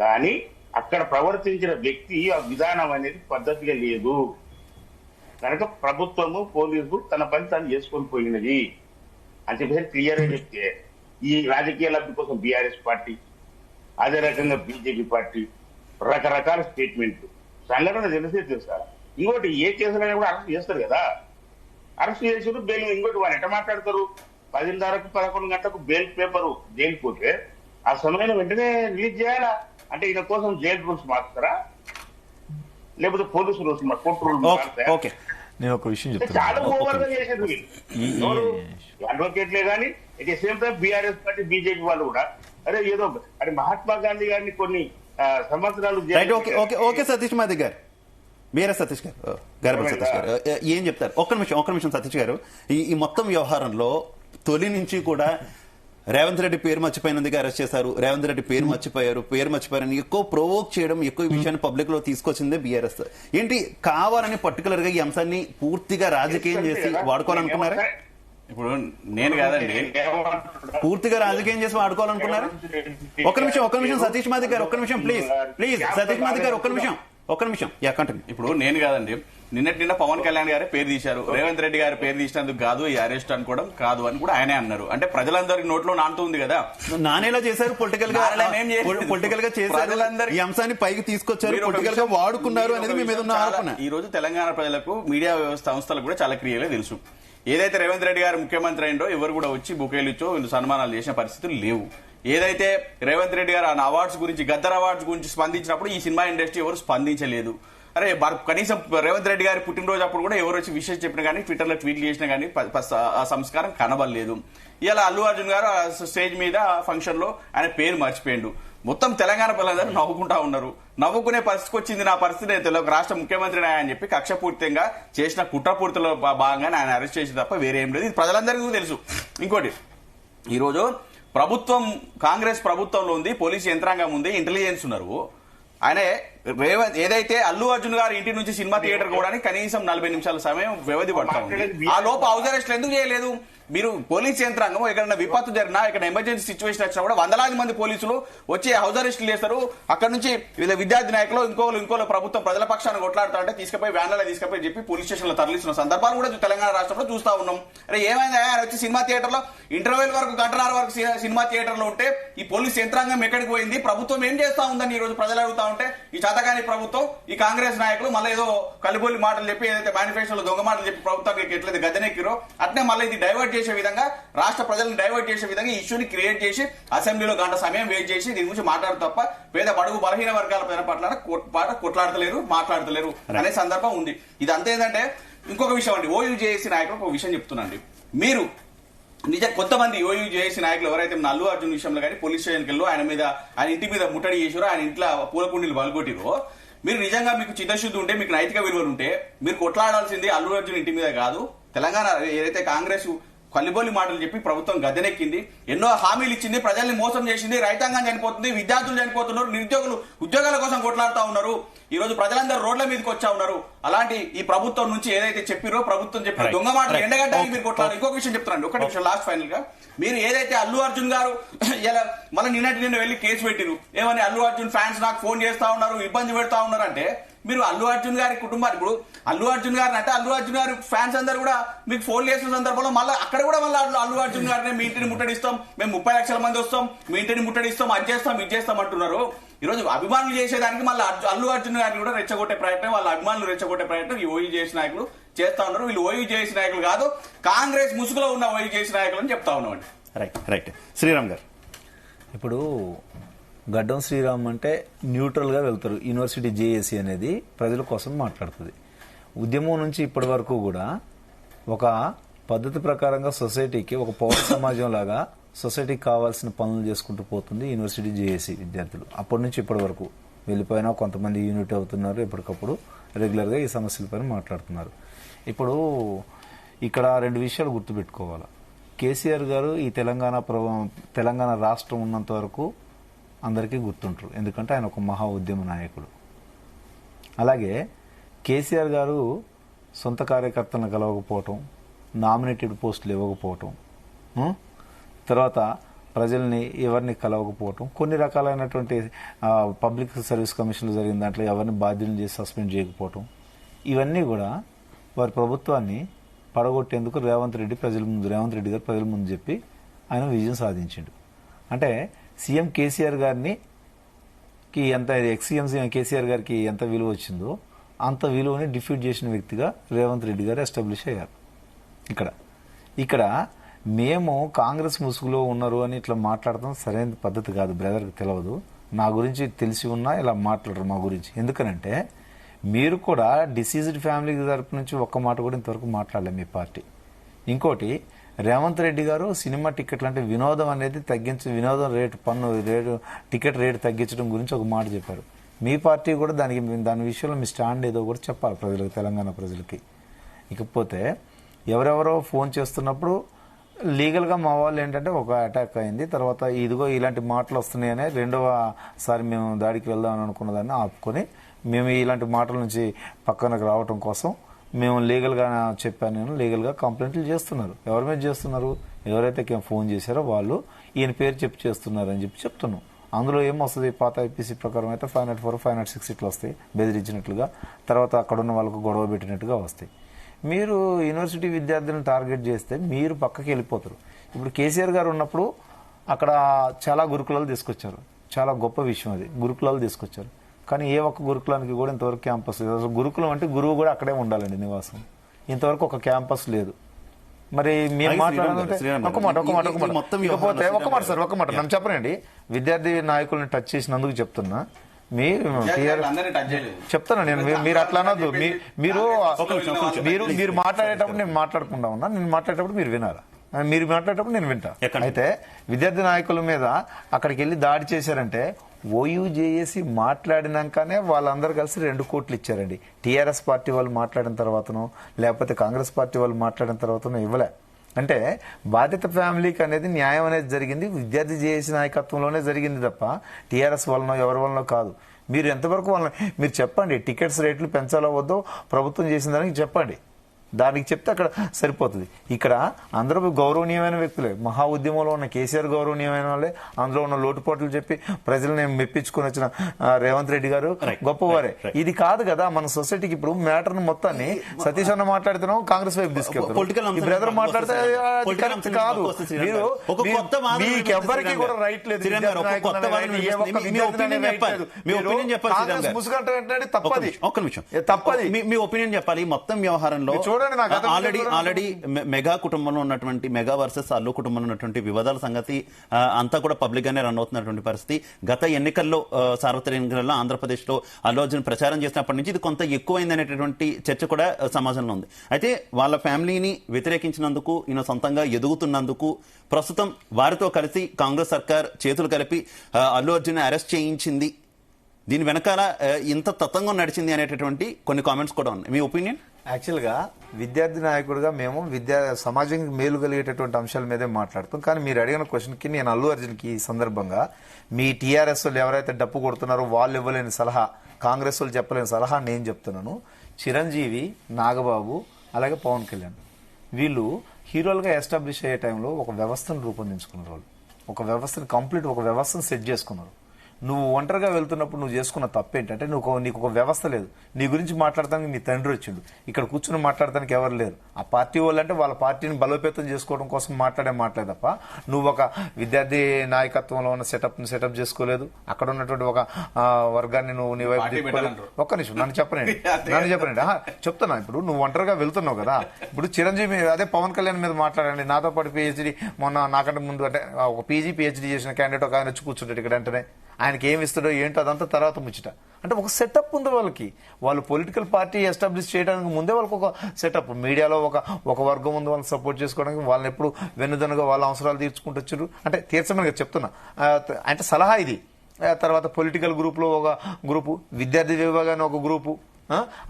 కానీ అక్కడ ప్రవర్తించిన వ్యక్తి ఆ విధానం అనేది పద్ధతిగా లేదు కనుక ప్రభుత్వము పోలీసులు తన పని తాను చేసుకొని పోయినది అని చెప్పేసి క్లియర్ గా చెప్తే, ఈ రాజకీయ లబ్ధి కోసం బీఆర్ఎస్ పార్టీ, అదే రకంగా బీజేపీ పార్టీ రకరకాల స్టేట్మెంట్లు. సంఘటన తెలుసా ఇంకోటి ఏ కేసులైనా కూడా అరెస్ట్ చేస్తారు కదా, అరెస్ట్ చేసారు బెయిల్. ఇంకోటి వాళ్ళు ఎట్లా మాట్లాడతారు, 10:30 11 గంటలకు బెయిల్ పేపరు జైలు పోతే ఆ సమయంలో వెంటనే రిలీజ్ చేయాలా? అంటే ఈయన కోసం జైలు రూల్స్ మార్చుతారా, లేకపోతే పోలీసు రూల్స్ కోర్టు రూల్స్ మారుతారా? ఓకే, నేను ఒక విషయం చాలా చెప్తాను. ఓవర్ గా చేసేది అడ్వకేట్లే కానీ at the same time BRS party BJP వాళ్ళు కూడా అరే ఏదో అరే మహాత్మా గాంధీ గారిని కొన్ని సంవత్సరాలు right. Okay okay okay Satish మాది గారు, వీర సతీష్ గారు, గర్భ సతీష్ గారు ఏం చెప్తారు? ఒక్క నిమిషం సతీష్ గారు. ఈ మొత్తం వ్యవహారంలో తొలి నుంచి కూడా రేవంత్ రెడ్డి పేరు మర్చిపోయినందుకు అరెస్ట్ చేశారు, రేవంత్ రెడ్డి పేరు మర్చిపోయారని ఎక్కువ ప్రొవోక్ చేయడం, ఎక్కువ విషయాన్ని పబ్లిక్ లో తీసుకొచ్చిందే బీఆర్ఎస్. ఏంటి కావాలని పర్టికులర్ గా ఈ అంశాన్ని పూర్తిగా రాజకీయం చేసి వాడుకోవాలనుకున్నారా? ఇప్పుడు నేను కాదండి, పూర్తిగా రాజకీయం చేసి వాడుకోవాలనుకున్నారా? ఒక్క నిమిషం సతీష్ మాది గారు, ఒక్క నిమిషం ప్లీజ్ సతీష్ మాది గారు, ఒక్క నిమిషం కంటిన్యూ. ఇప్పుడు నేను కాదండి, నిన్న పవన్ కళ్యాణ్ గారి పేరు తీశారు, రేవంత్ రెడ్డి గారి పేరు తీసినందుకు కాదు ఈ అరెస్ట్ అనుకోవడం కాదు అని కూడా ఆయనే అన్నారు. అంటే ప్రజలందరి నోట్లో నానుతుంది కదా, నానేలా చేశారు, పొలిటికల్ గా చేశారు, ఈ అంశాన్ని పైకి తీసుకొచ్చారు, పొలిటికల్ గా వాడుకున్నారు అనేది మీ మీద ఉన్న ఆరోపణ. ఈ రోజు తెలంగాణ ప్రజలకు మీడియా వ్యవస్థ సంస్థలకు కూడా చాలా క్లియర్గా తెలుసు. ఏదైతే రేవంత్ రెడ్డి గారు ముఖ్యమంత్రి అయిందో ఎవరు కూడా వచ్చి బుకేలు ఇచ్చో సన్మానాలు చేసిన పరిస్థితులు లేవు. ఏదైతే రేవంత్ రెడ్డి గారు అవార్డ్స్ గురించి, గద్దర్ అవార్డ్స్ గురించి స్పందించినప్పుడు ఈ సినిమా ఇండస్ట్రీ ఎవరు స్పందించలేదు. అరే కనీసం రేవంత్ రెడ్డి గారి పుట్టినరోజు అప్పుడు కూడా ఎవరు వచ్చి విషయం చెప్పినా కానీ, ట్విట్టర్లో ట్వీట్లు చేసినా కానీ ఆ సంస్కారం కనబడలేదు. ఇలా అల్లు అర్జున్ గారు స్టేజ్ మీద ఫంక్షన్ లో ఆయన పేరు మర్చిపోయిండు. మొత్తం తెలంగాణ పిల్లలందరూ నవ్వుకుంటా ఉన్నారు. నవ్వుకునే పరిస్థితికి వచ్చింది నా పరిస్థితి, నేను రాష్ట్ర ముఖ్యమంత్రిని అని చెప్పి కక్షపూర్తిగా చేసిన కుట్రపూర్తిలో భాగంగా ఆయన అరెస్ట్ చేసి తప్ప వేరే ఏం లేదు. ఇది ప్రజలందరికీ తెలుసు. ఇంకోటి, ఈరోజు ప్రభుత్వం కాంగ్రెస్ ప్రభుత్వంలో ఉంది, పోలీసు యంత్రాంగం ఉంది, ఇంటెలిజెన్స్ ఉన్నారు. ఆయన ఏదైతే అల్లు అర్జున్ గారు ఇంటి నుంచి సినిమా థియేటర్ పోవడానికి కనీసం 40 నిమిషాల సమయం వ్యవధి పడతా ఉంది. ఆ లోపు హౌస్ అరెస్ట్లు ఎందుకు చేయలేదు? మీరు పోలీస్ యంత్రాంగం ఎక్కడైనా విపత్తు జరిగినా, ఇక్కడ ఎమర్జెన్సీ సిచ్యువేషన్ వచ్చినా కూడా 100,000 మంది పోలీసులు వచ్చి హౌస్ అరెస్టులు చేస్తారు. అక్కడ నుంచి విద్యార్థి నాయకులు ఇంకోలో ప్రభుత్వం ప్రజల పక్షాన్ని కొట్లాడుతా అంటే తీసుకుపోయి వ్యాన్లలో తీసుకుపోయి చెప్పి పోలీస్ స్టేషన్ లో తరలిస్తున్న సందర్భాలు కూడా తెలంగాణ రాష్ట్రంలో చూస్తా ఉన్నాం. అరే ఏమైంది, ఆయన వచ్చి సినిమా థియేటర్ లో ఇంటర్వెల్ వరకు 1:30 వరకు సినిమా థియేటర్ లో ఉంటే ఈ పోలీస్ యంత్రాంగం ఎక్కడికి పోయింది? ప్రభుత్వం ఏం చేస్తా ఉందని ఈ రోజు ప్రజలు అడుగుతా ఉంటే ఈ చాతకాని ప్రభుత్వం, ఈ కాంగ్రెస్ నాయకులు మళ్ళీ ఏదో కలుబోలి మాటలు చెప్పి, ఏదైతే మేనిఫెస్టోలో దొంగ మాటలు చెప్పి ప్రభుత్వానికి ఎట్లయితే గద్దెనెక్కిరో అట్నే మళ్ళీ ఇది డైవర్ట్ చేసే విధంగా, రాష్ట్ర ప్రజలను డైవర్ట్ చేసే విధంగా ఈ ఇష్యూని క్రియేట్ చేసి అసెంబ్లీలో గంట సమయం వేస్ట్ చేసి దీని గురించి మాట్లాడు తప్ప పేద బడుగు బలహీన వర్గాల పైన కొట్లాడతలేరు, మాట్లాడతలేరు అనే సందర్భం ఉంది. ఇది అంతే. ఏంటంటే ఇంకొక విషయం అండి, ఓయూజేఏసీ నాయకులు ఒక విషయం చెప్తున్నాండి. మీరు కొంతమంది ఓయూజేఏసీ నాయకులు ఎవరైతే అల్లు అర్జున్ విషయంలో కానీ పోలీస్ స్టేషన్కి వెళ్ళి ఆయన ఇంటి మీద ముట్టడి చేసారో, ఆయన ఇంట్లో పూలకుండీలు బలగొట్టిరో, మీరు నిజంగా మీకు చిత్తశుద్ధి ఉంటే, మీకు నైతిక విలువలు ఉంటే మీరు కొట్లాడాల్సింది అల్లు అర్జున్ ఇంటి మీద కాదు. తెలంగాణ ఏదైతే కాంగ్రెస్ కల్లిబోలి మాటలు చెప్పి ప్రభుత్వం గద్దెనెక్కింది, ఎన్నో హామీలు ఇచ్చింది, ప్రజల్ని మోసం చేసింది, రైతాంగం చనిపోతుంది, విద్యార్థులు చనిపోతున్నారు, నిరుద్యోగులు ఉద్యోగాల కోసం కొట్లాడుతా ఉన్నారు. ఈ రోజు ప్రజలందరూ రోడ్ల మీదకి వచ్చా ఉన్నారు. అలాంటి ఈ ప్రభుత్వం నుంచి ఏదైతే చెప్పిరో, ప్రభుత్వం చెప్పిన దొంగ మాటలు ఎండగడ్డానికి మీరు కొట్లాడారు. ఇంకొక విషయం చెప్తున్నాను, ఒక నిమిషం లాస్ట్ ఫైనల్ గా. మీరు ఏదైతే అల్లు అర్జున్ గారు ఇలా మళ్ళీ నిన్న వెళ్ళి కేసు పెట్టిరు, ఏమని అల్లు అర్జున్ ఫ్యాన్స్ నాకు ఫోన్ చేస్తా ఉన్నారు, ఇబ్బంది పెడతా ఉన్నారు అంటే, మీరు అల్లు అర్జున్ గారి కుటుంబానికి, ఇప్పుడు అల్లు అర్జున్ గారిని అంటే అల్లు అర్జున్ గారి ఫ్యాన్స్ అందరూ కూడా మీకు ఫోన్ చేసిన సందర్భంలో మళ్ళీ అక్కడ కూడా మళ్ళీ అల్లు అర్జున్ గారిని మీ ఇంటిని ముట్టడిస్తాం, మేము 30 లక్షల మంది వస్తాం, మీ ఇంటిని ముట్టడిస్తాం, అది చేస్తాం, ఇది చేస్తాం అంటున్నారు. ఈరోజు అభిమానులు చేసేదానికి మళ్ళీ అల్లు అర్జున్ గారిని కూడా రెచ్చగొట్టే ప్రయత్నం, వాళ్ళ అభిమానులు రెచ్చగొట్టే ప్రయత్నం ఈ ఓయూజేఏసీ నాయకులు చేస్తా ఉన్నారు. వీళ్ళు ఓయూజేఏసీ నాయకులు కాదు, కాంగ్రెస్ ముసుగులో ఉన్న ఓయూజేఏసీ నాయకులు అని చెప్తా ఉన్నామండి. రైట్. శ్రీరామ్ గారు, ఇప్పుడు గడ్డం శ్రీరామ్ అంటే న్యూట్రల్గా వెళ్తారు. యూనివర్సిటీ జేఏసీ అనేది ప్రజల కోసం మాట్లాడుతుంది. ఉద్యమం నుంచి ఇప్పటి వరకు కూడా ఒక పద్ధతి ప్రకారంగా సొసైటీకి, ఒక పౌర సమాజం లాగా సొసైటీకి కావాల్సిన పనులు చేసుకుంటూ పోతుంది యూనివర్సిటీ జేఏసీ విద్యార్థులు. అప్పటి నుంచి ఇప్పటి వరకు వెళ్ళిపోయినా కొంతమంది యూనిట్ అవుతున్నారు, ఎప్పటికప్పుడు రెగ్యులర్గా ఈ సమస్యలపైన మాట్లాడుతున్నారు. ఇప్పుడు ఇక్కడ 2 విషయాలు గుర్తుపెట్టుకోవాలి. కేసీఆర్ గారు ఈ తెలంగాణ రాష్ట్రం ఉన్నంత వరకు అందరికీ గుర్తుంటారు, ఎందుకంటే ఆయన ఒక మహా ఉద్యమ నాయకుడు. అలాగే కేసీఆర్ గారు సొంత కార్యకర్తలను కలవకపోవటం, నామినేటెడ్ పోస్టులు ఇవ్వకపోవటం, తర్వాత ప్రజల్ని ఎవరిని కలవకపోవటం, కొన్ని రకాలైనటువంటి పబ్లిక్ సర్వీస్ కమిషన్లు జరిగిన దాంట్లో ఎవరిని బాధ్యులను చేసి సస్పెండ్ చేయకపోవటం, ఇవన్నీ కూడా వారి ప్రభుత్వాన్ని పడగొట్టేందుకు రేవంత్ రెడ్డి గారు ప్రజల ముందు చెప్పి ఆయన విజయం సాధించిండు. అంటే సీఎం కేసీఆర్ గారికి ఎంత, ఎక్స్ సీఎం కేసీఆర్ గారికి ఎంత విలువ వచ్చిందో అంత విలువని డిఫీట్ చేసిన వ్యక్తిగా రేవంత్ రెడ్డి గారు ఎస్టాబ్లిష్ అయ్యారు. ఇక్కడ మేము కాంగ్రెస్ ముసుగులో ఉన్నారు అని ఇట్లా మాట్లాడటం సరైన పద్ధతి కాదు. బ్రదర్కి తెలియదు, నా గురించి తెలిసి ఉన్నా ఇలా మాట్లాడరు మా గురించి. ఎందుకనంటే మీరు కూడా డిసీజ్డ్ ఫ్యామిలీ తరపు నుంచి ఒక్క మాట కూడా ఇంతవరకు మాట్లాడలేదు మీ పార్టీ. ఇంకోటి, రేవంత్ రెడ్డి గారు సినిమా టికెట్లు అంటే వినోదం అనేది వినోదం టికెట్ రేటు తగ్గించడం గురించి ఒక మాట చెప్పారు. మీ పార్టీ కూడా దాని విషయంలో మీ స్టాండ్ ఏదో కూడా చెప్పాలి ప్రజలకు, తెలంగాణ ప్రజలకి. ఇకపోతే ఎవరెవరో ఫోన్ చేస్తున్నప్పుడు లీగల్గా మా వాళ్ళు ఏంటంటే ఒక అటాక్ అయింది, తర్వాత ఇదిగో ఇలాంటి మాటలు వస్తున్నాయనే రెండవసారి మేము దాడికి వెళ్దామని అనుకున్నదాన్ని ఆపుకొని మేము ఇలాంటి మాటల నుంచి పక్కనకు రావటం కోసం మేము లీగల్గా చెప్పాను, లీగల్గా కంప్లైంట్లు చేస్తున్నారు. ఎవరి మీద చేస్తున్నారు? ఎవరైతే ఫోన్ చేశారో వాళ్ళు ఈయన పేరు చేస్తున్నారు అని చెప్తున్నాం. అందులో ఏమొస్తుంది? పాత ఐపీసీ ప్రకారం అయితే 504, 506 ఇట్లా వస్తాయి బెదిరించినట్లుగా, తర్వాత అక్కడున్న వాళ్ళకు గొడవ పెట్టినట్టుగా వస్తాయి. మీరు యూనివర్సిటీ విద్యార్థులను టార్గెట్ చేస్తే మీరు పక్కకి వెళ్ళిపోతారు. ఇప్పుడు కేసీఆర్ గారు ఉన్నప్పుడు అక్కడ చాలా గురుకులాలు తీసుకొచ్చారు, చాలా గొప్ప విషయం అది, గురుకులాలు తీసుకొచ్చారు. కానీ ఏ ఒక్క గురుకులానికి కూడా ఇంతవరకు క్యాంపస్ లేదు. అసలు గురుకులం అంటే గురువు కూడా అక్కడే ఉండాలండి నివాసం. ఇంతవరకు ఒక క్యాంపస్ లేదు. మరి మేము మాట్లాడాలంటే ఒక మాట నన్ను చెప్పనండి. విద్యార్థి నాయకుల్ని టచ్ చేసినందుకు చెప్తున్నా, చెప్తాను నేను. మీరు అట్లా అనొద్దు. మీరు మాట్లాడేటప్పుడు నేను మాట్లాడకుండా ఉన్నా, నేను మాట్లాడేటప్పుడు మీరు వినాలా? మీరు మాట్లాడేటప్పుడు నేను వింటా. అయితే విద్యార్థి నాయకుల మీద అక్కడికి వెళ్ళి దాడి చేశారంటే ఓయూజేఏసీ మాట్లాడినాకనే వాళ్ళందరూ కలిసి 2 కోట్లు ఇచ్చారండి. టీఆర్ఎస్ పార్టీ వాళ్ళు మాట్లాడిన తర్వాతనో లేకపోతే కాంగ్రెస్ పార్టీ వాళ్ళు మాట్లాడిన తర్వాతనో ఇవ్వలే. అంటే బాధిత ఫ్యామిలీకి అనేది న్యాయం అనేది జరిగింది విద్యార్థి జేఏసీ నాయకత్వంలోనే జరిగింది తప్ప టీఆర్ఎస్ వలనో ఎవరి వలనో కాదు. మీరు ఎంతవరకు వాళ్ళని మీరు చెప్పండి, టికెట్స్ రేట్లు పెంచాలో వద్దో ప్రభుత్వం చేసిన దానికి చెప్పండి, దానికి చెప్తే అక్కడ సరిపోతుంది. ఇక్కడ అందరూ గౌరవనీయమైన వ్యక్తులే. మహా ఉద్యమంలో ఉన్న కేసీఆర్ గౌరవనీయమైన వాళ్ళే, అందులో ఉన్న లోటుపాట్లు చెప్పి ప్రజల్ని మెప్పించుకుని వచ్చిన రేవంత్ రెడ్డి గారు గొప్పవారే. ఇది కాదు కదా మన సొసైటీకి. ఇప్పుడు మ్యాటర్ మొత్తాన్ని సతీష్ అన్న మాట్లాడుతున్నాం, కాంగ్రెస్ వైపు తీసుకెళ్తాం, బ్రదర్ మాట్లాడితే కాదు. మీరు మీకెవ్వరికి కూడా రైట్ లేదు. తప్పది. మీ ఒపీనియన్ చెప్పాలి. మొత్తం వ్యవహారంలో ఆల్రెడీ మెగా కుటుంబంలో ఉన్నటువంటి మెగా వర్సెస్ అల్లు కుటుంబంలో ఉన్నటువంటి వివాదాల సంగతి అంతా కూడా పబ్లిక్ గానే రన్ అవుతున్నటువంటి పరిస్థితి. గత ఎన్నికల్లో సార్వత్రిక ఎన్నికల్లో ఆంధ్రప్రదేశ్ లో అల్లు అర్జున్ ప్రచారం చేసినప్పటి నుంచి ఇది కొంత ఎక్కువైందనేటటువంటి చర్చ కూడా సమాజంలో ఉంది. అయితే వాళ్ళ ఫ్యామిలీని వ్యతిరేకించినందుకు, ఈయన సొంతంగా ఎదుగుతున్నందుకు ప్రస్తుతం వారితో కలిసి కాంగ్రెస్ సర్కార్ చేతులు కలిపి అల్లు అర్జున్ అరెస్ట్ చేయించింది, దీని వెనకాల ఇంత తత్వంగా నడిచింది అనేటటువంటి కొన్ని కామెంట్స్ కూడా ఉన్నాయి. మీ ఒపీనియన్? యాక్చువల్గా విద్యార్థి నాయకుడిగా మేము సమాజానికి మేలు కలిగేటటువంటి అంశాల మీదే మాట్లాడుతాం. కానీ మీరు అడిగిన క్వశ్చన్కి నేను అల్లు అర్జున్కి ఈ సందర్భంగా మీ టీఆర్ఎస్ వాళ్ళు ఎవరైతే డప్పు కొడుతున్నారో వాళ్ళు ఇవ్వలేని సలహా, కాంగ్రెస్ వాళ్ళు చెప్పలేని సలహా నేను చెప్తున్నాను. చిరంజీవి, నాగబాబు అలాగే పవన్ కళ్యాణ్ వీళ్ళు హీరోలుగా ఎస్టాబ్లిష్ అయ్యే టైంలో ఒక వ్యవస్థను రూపొందించుకున్నారు. వాళ్ళు ఒక వ్యవస్థను సెట్ చేసుకున్నారు. నువ్వు ఒంటరిగా వెళ్తున్నప్పుడు నువ్వు చేసుకున్న తప్పేంటంటే నీకు ఒక వ్యవస్థ లేదు. నీ గురించి మాట్లాడటానికి నీ తండ్రి వచ్చిండు, ఇక్కడ కూర్చుని మాట్లాడటానికి ఎవరు లేరు. ఆ పార్టీ వాళ్ళు అంటే వాళ్ళ పార్టీని బలోపేతం చేసుకోవడం కోసం మాట్లాడే తప్ప నువ్వు ఒక విద్యార్థి నాయకత్వంలో ఉన్న సెటప్ చేసుకోలేదు. అక్కడ ఉన్నటువంటి ఒక వర్గాన్ని నువ్వు నీ వైపు ఒక్క నిమిషం నన్ను చెప్పనండి చెప్తున్నా. ఇప్పుడు నువ్వు ఒంటరిగా వెళ్తున్నావు కదా. ఇప్పుడు చిరంజీవి అదే పవన్ కళ్యాణ్ మీద మాట్లాడండి. నాతో పాటు పిహెచ్డి మొన్న నాకంటే ముందు అంటే ఒక పీజీ పిహెచ్డి చేసిన క్యాండిడేట్ ఒక ఆయన వచ్చి కూర్చుంటాడు ఇక్కడ. వెంటనే ఆయనకి ఏమి ఇస్తాడో ఏంటో అదంతా తర్వాత ముచ్చట. అంటే ఒక సెటప్ ఉంది వాళ్ళకి. వాళ్ళు పొలిటికల్ పార్టీ ఎస్టాబ్లిష్ చేయడానికి ముందే వాళ్ళకి ఒక సెటప్, మీడియాలో ఒక వర్గం ఉంది వాళ్ళని సపోర్ట్ చేసుకోవడానికి. వాళ్ళని ఎప్పుడు వెన్నుదనుగా వాళ్ళ అవసరాలు తీర్చుకుంటూ వచ్చారు. అంటే తీర్చమని చెప్తున్నా, అంటే సలహా ఇది. తర్వాత పొలిటికల్ గ్రూప్లో ఒక గ్రూపు, విద్యార్థి విభాగాన్ని ఒక గ్రూపు,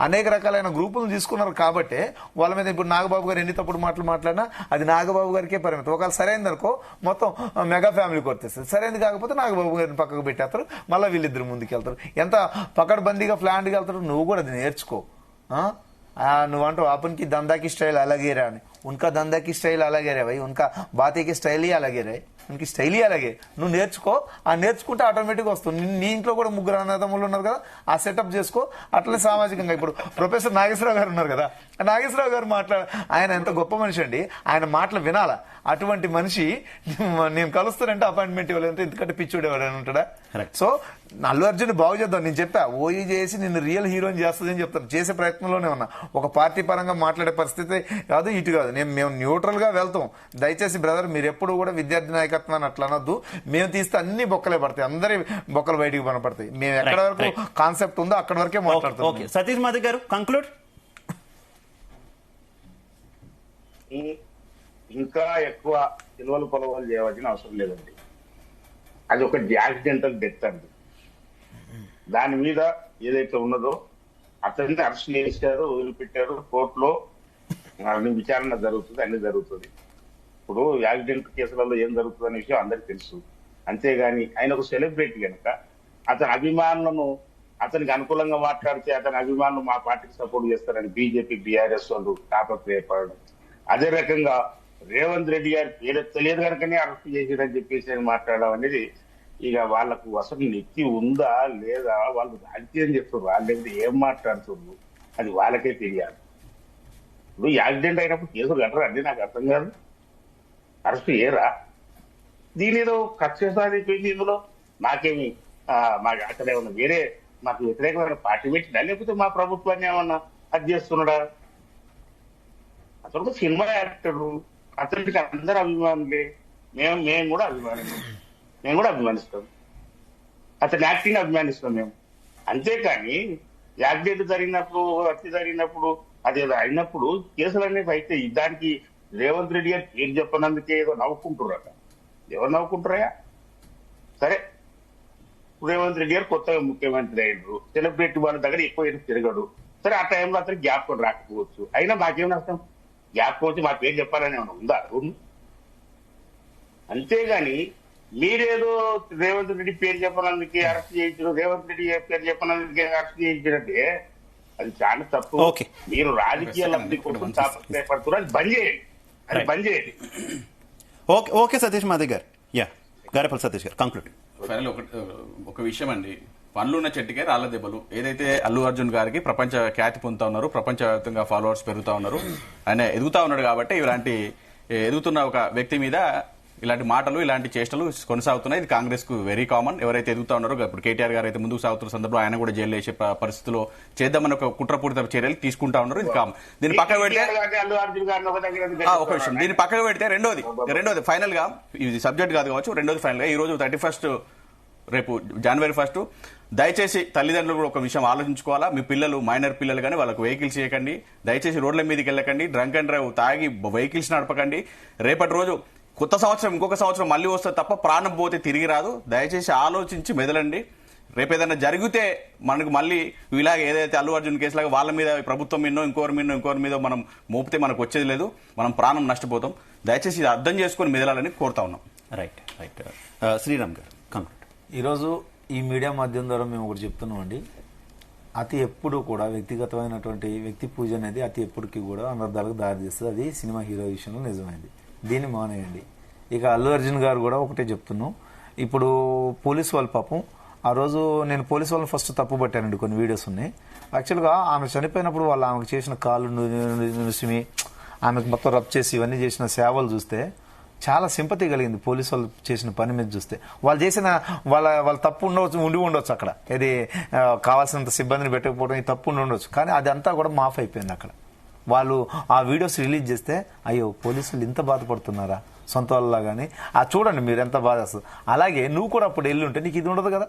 అనేక రకాలైన గ్రూపులను తీసుకున్నారు. కాబట్టి వాళ్ళ మీద ఇప్పుడు నాగబాబు గారు ఎన్ని తప్పుడు మాటలు మాట్లాడినా అది నాగబాబు గారికే పరిమితం. ఒకవేళ సరైనదనుకో మొత్తం మెగా ఫ్యామిలీకి వర్తిస్తుంది, సరైనది కాకపోతే నాగబాబు గారిని పక్కకు పెట్టేస్తారు, మళ్ళీ వీళ్ళిద్దరు ముందుకు వెళ్తారు. ఎంత పకడ్బందీగా ప్లాన్గా వెళ్తారు. నువ్వు కూడా అది నేర్చుకో. నువ్వంటూ अपन की धंधा की स्टाइल अलग ही रहा, उनका धंधा की स्टाइल अलग है भाई, उनका बातें की स्टाइल ही अलग है, उनकी स्टाइल ही అలాగే. నువ్వు నేర్చుకో. ఆ నేర్చుకుంటే ఆటోమేటిక్గా వస్తుంది. నీ ఇంట్లో కూడా 3 అన్నదమ్ములు ఉన్నారు కదా, ఆ సెటప్ చేసుకో. అట్లనే సామాజికంగా ఇప్పుడు ప్రొఫెసర్ నాగేశ్వరరావు గారు ఉన్నారు కదా, నాగేశ్వరరావు గారు ఆయన ఎంత గొప్ప మనిషి అండి. ఆయన మాటలు వినాలా. అటువంటి మనిషి నేను కలుస్తానంటే అపాయింట్మెంట్ ఇవ్వాలంటే ఎందుకంటే పిచ్చోడు ఎవరైనా ఉంటాడా? సో అల్లు అర్జున్ బాగు చేద్దాం. నేను చెప్పా ఓయి చేసి నిన్ను రియల్ హీరోని చేస్తుందని చెప్తాను. చేసే ప్రయత్నంలోనే ఉన్నా. ఒక పార్టీ పరంగా మాట్లాడే పరిస్థితి కాదు, ఇటు కాదు. మేము న్యూట్రల్ గా వెళ్తాం. దయచేసి బ్రదర్ మీరు ఎప్పుడు కూడా విద్యార్థి నాయకత్వాన్ని అట్లా అనొద్దు. మేము తీస్తే అన్ని బొక్కలే పడతాయి, అందరి బొక్కలు బయటికి కనపడతాయి. మేము ఎక్కడ వరకు కాన్సెప్ట్ ఉందో అక్కడ వరకే మాట్లాడుతాం. ఓకే, సతీష్ మాది గారు కంక్లూడ్. ఇంకా ఎక్కువ చిలువలు పొలవలు చేయవలసిన అవసరం లేదండి. అది ఒక యాక్సిడెంటల్ డెత్ అండి. దాని మీద ఏదైతే ఉన్నదో అతన్ని అరెస్ట్ చేశారు, వదిలిపెట్టారు, కోర్టులో విచారణ జరుగుతుంది, అన్ని జరుగుతుంది. ఇప్పుడు యాక్సిడెంట్ కేసులలో ఏం జరుగుతుంది అనే విషయం అందరికి తెలుసు. అంతేగాని ఆయన ఒక సెలబ్రిటీ కనుక అతని అభిమానులను అతనికి అనుకూలంగా మాట్లాడితే అతని అభిమానులు మా పార్టీకి సపోర్ట్ చేస్తారని బీజేపీ బీఆర్ఎస్ వాళ్ళు తాపత్రయపడడం, అదే రకంగా రేవంత్ రెడ్డి గారి పేరు తెలియదు కనుకనే అరెస్ట్ చేసేదని చెప్పేసి ఆయన మాట్లాడడం అనేది ఇక వాళ్ళకు అసలు నెత్తి ఉందా లేదా, వాళ్ళు రాజకీయం చెప్తున్నారు, వాళ్ళు ఏం మాట్లాడుతున్నారు అది వాళ్ళకే తెలియాలి. ఇప్పుడు యాక్సిడెంట్ అయినప్పుడు కేసులు కట్టరా అండి, నాకు అర్థం కాదు. అరెస్ట్ చేయరా? దీని ఏదో కక్ష సాధిపోయింది ఇందులో. నాకేమి మాకు అక్కడ ఏమన్నా వేరే మాకు వ్యతిరేకమైన పార్టీ పెట్టినా, లేకపోతే మా ప్రభుత్వాన్ని ఏమన్నా అది చేస్తున్నాడా? అతను సినిమా యాక్టర్, అతనికి అందరు అభిమానులే. మేము కూడా అభిమానులు, మేము కూడా అభిమానిస్తాం. అతని యాక్టింగ్ అభిమానిస్తాం మేము. అంతేకాని యాక్సిడెంట్ జరిగినప్పుడు, హత్య జరిగినప్పుడు, అది అయినప్పుడు కేసులు అనేవి అయితే దానికి రేవంత్ రెడ్డి గారు పేరు చెప్పనందుకే ఏదో నవ్వుకుంటున్నారట. ఎవరు నవ్వుకుంటారా? సరే, రేవంత్ రెడ్డి గారు కొత్తగా ముఖ్యమంత్రి అయ్యారు, సెలబ్రిటీ వాళ్ళ దగ్గర ఎక్కువ తిరగడు. సరే, ఆ టైంలో అతనికి జ్ఞాపకం రాకపోవచ్చు. అయినా మాకేం నష్టం? జ్ఞాపకం వచ్చి మా పేరు చెప్పాలని ఏమన్నా ఉందా? అంతేగాని మీరేదో రేవంత్ రెడ్డి పేరు చెప్పనందుకే అరెస్ట్ చేయించడం, రేవంత్ రెడ్డి పేరు చెప్పనందుకే అరెస్ట్ చేయించినట్టే అది చాలా తప్పు. మీరు రాజకీయ లబ్ధి కోసం తాపత్రయపడుతున్నారు, అది బంద్ చేయండి, అది బంద్ చేయండి. ఓకే సతీష్ మాది గారు. యా, గారేపల్లి సతీష్ గారు కంక్లూడ్. ఫైనల్ ఒక విషయం అండి, పండ్లున్న చెట్టుకే రాళ్ల దెబ్బలు. ఏదైతే అల్లు అర్జున్ గారికి ప్రపంచ ఖ్యాతి పొందుతా ఉన్నారు, ప్రపంచవ్యాప్తంగా ఫాలోవర్స్ పెరుగుతా ఉన్నారు, ఆయన ఎదుగుతా ఉన్నాడు కాబట్టి ఇలాంటి ఎదుగుతున్న ఒక వ్యక్తి మీద ఇలాంటి మాటలు, ఇలాంటి చేష్టలు కొనసాగుతున్నాయి. ఇది కాంగ్రెస్ కు వెరీ కామన్. ఎవరైతే ఎదుగుతా ఉన్నారో, ఇప్పుడు కేటీఆర్ గారు అయితే ముందుకు సాగుతున్న సందర్భంలో ఆయన కూడా జైలు వేసే పరిస్థితిలో చేద్దామని ఒక కుట్రపూరిత చర్యలు తీసుకుంటా ఉన్నారు. ఇది కామన్. దీన్ని పక్కన పెడితే ఒక విషయం, దీన్ని పక్కన పెడితే రెండోది ఫైనల్ గా, ఇది సబ్జెక్ట్ కాదు కావచ్చు, రెండోది ఫైనల్ గా ఈ రోజు 31 రేపు జనవరి 1 దయచేసి తల్లిదండ్రులు కూడా ఒక విషయం ఆలోచించుకోవాలా. మీ పిల్లలు, మైనర్ పిల్లలు కానీ వాళ్ళకు వెహికల్స్ చేయకండి. దయచేసి రోడ్ల మీదకి వెళ్ళకండి. డ్రంక్ అండ్ డ్రైవ్ తాగి వెహికల్స్ నడపకండి. రేపటి రోజు కొత్త సంవత్సరం, ఇంకొక సంవత్సరం మళ్ళీ వస్తుంది తప్ప ప్రాణం పోతే తిరిగి రాదు. దయచేసి ఆలోచించి మెదలండి. రేపు ఏదైనా జరిగితే మనకు మళ్ళీ ఇలాగ ఏదైతే అల్లు అర్జున్ కేసులాగా వాళ్ళ మీద, ప్రభుత్వం మీదో ఇంకోరి మీద మనం మోపితే మనకు వచ్చేది లేదు, మనం ప్రాణం నష్టపోతాం. దయచేసి ఇది అర్థం చేసుకుని మెదలాలని కోరుతా ఉన్నాం. రైట్. శ్రీరామ్ గారు కంక్లూడ్. ఈరోజు ఈ మీడియా మాధ్యమం ద్వారా మేము ఒకటి చెప్తున్నామండి, అతి ఎప్పుడు కూడా వ్యక్తిగతమైనటువంటి వ్యక్తి పూజ అనేది అతి ఎప్పటికీ కూడా అనర్థాలకు దారితీస్తుంది. అది సినిమా హీరో విషయంలో నిజమైంది. దీన్ని మానేయండి. ఇక అల్లు అర్జున్ గారు కూడా ఒకటే చెప్తున్నాం, ఇప్పుడు పోలీసు వాళ్ళు పాపం ఆ రోజు నేను పోలీసు వాళ్ళని ఫస్ట్ తప్పు పట్టానండి, కొన్ని వీడియోస్ ఉన్నాయి. యాక్చువల్గా ఆమె చనిపోయినప్పుడు వాళ్ళు ఆమెకు చేసిన కాళ్ళు నుసిమి, ఆమెకు మొత్తం రబ్ చేసి ఇవన్నీ చేసిన సేవలు చూస్తే చాలా సింపతి కలిగింది. పోలీసు వాళ్ళు చేసిన పని మీద చూస్తే వాళ్ళు చేసిన వాళ్ళ తప్పు ఉండవచ్చు అక్కడ, ఇది కావాల్సినంత సిబ్బందిని పెట్టకపోవడం ఈ తప్పు ఉండవచ్చు. కానీ అదంతా కూడా మాఫ్ అయిపోయింది అక్కడ. వాళ్ళు ఆ వీడియోస్ రిలీజ్ చేస్తే అయ్యో పోలీసులు ఇంత బాధపడుతున్నారా సొంత వాళ్ళ కానీ, చూడండి మీరు ఎంత బాధ వస్తుంది. అలాగే నువ్వు కూడా అప్పుడు వెళ్ళి ఉంటే నీకు ఇది ఉండదు కదా.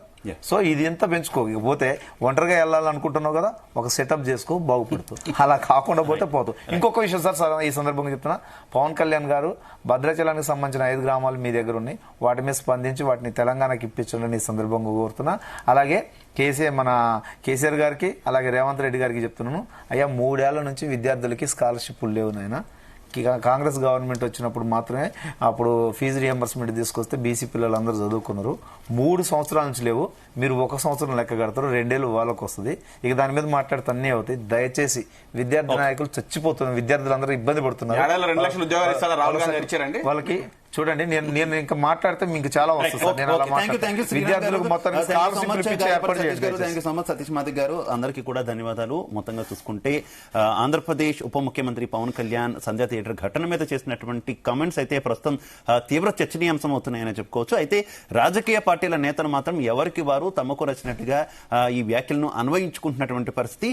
సో ఇది ఎంత పెంచుకో, ఇకపోతే ఒంటరిగా వెళ్ళాలనుకుంటున్నావు కదా, ఒక సెటప్ చేసుకో, బాగుపడుతూ. అలా కాకుండా పోతే పోతావు. ఇంకొక విషయం సార్ ఈ సందర్భంగా చెప్తున్నా, పవన్ కళ్యాణ్ గారు భద్రాచలానికి సంబంధించిన 5 గ్రామాలు మీ దగ్గర ఉన్నాయి, వాటి మీద స్పందించి వాటిని తెలంగాణకి ఇప్పించండి ఈ సందర్భంగా కోరుతున్నా. అలాగే మన కేసీఆర్ గారికి అలాగే రేవంత్ రెడ్డి గారికి చెప్తున్నాను, అయ్యా 3 ఏళ్ల నుంచి విద్యార్థులకి స్కాలర్షిప్లు లేవు నాయన. కాంగ్రెస్ గవర్నమెంట్ వచ్చినప్పుడు మాత్రమే అప్పుడు ఫీజు రియంబర్స్మెంట్ తీసుకొస్తే బీసీ పిల్లలు అందరూ చదువుకున్నారు. 3 సంవత్సరాల నుంచి లేవు. మీరు 1 సంవత్సరం లెక్క కడతారు, 2 ఏళ్ళు వాళ్ళకు వస్తుంది. ఇక దాని మీద మాట్లాడితే అన్నీ అవుతాయి. దయచేసి విద్యార్థి నాయకులు చచ్చిపోతున్నారు, విద్యార్థులందరూ ఇబ్బంది పడుతున్నారు. వాళ్ళకి చూడండి నేను ఇంకా మాట్లాడితే మీకు చాలా వస్తుంది సార్. నేను అలా మాట్లాడతాను. విద్యార్థులకు మొత్తం స్కాలర్షిప్లు ఇప్పించే ఏర్పాటు చేయండి. Thank you so much Satish Madik garu. అందరికీ కూడా ధన్యవాదాలు. మొత్తంగా చూసుకుంటే ఆంధ్రప్రదేశ్ ఉప ముఖ్యమంత్రి పవన్ కళ్యాణ్ సంధ్యా థియేటర్ ఘటన మీద చేసినటువంటి కామెంట్స్ అయితే ప్రస్తుతం తీవ్ర చర్చనీయాంశం అవుతున్నాయని చెప్పుకోవచ్చు. అయితే రాజకీయ పార్టీల నేతలు మాత్రం ఎవరికి వారు తమకు నచ్చినట్టుగా ఈ వ్యాఖ్యలను అన్వయించుకుంటున్నటువంటి పరిస్థితి.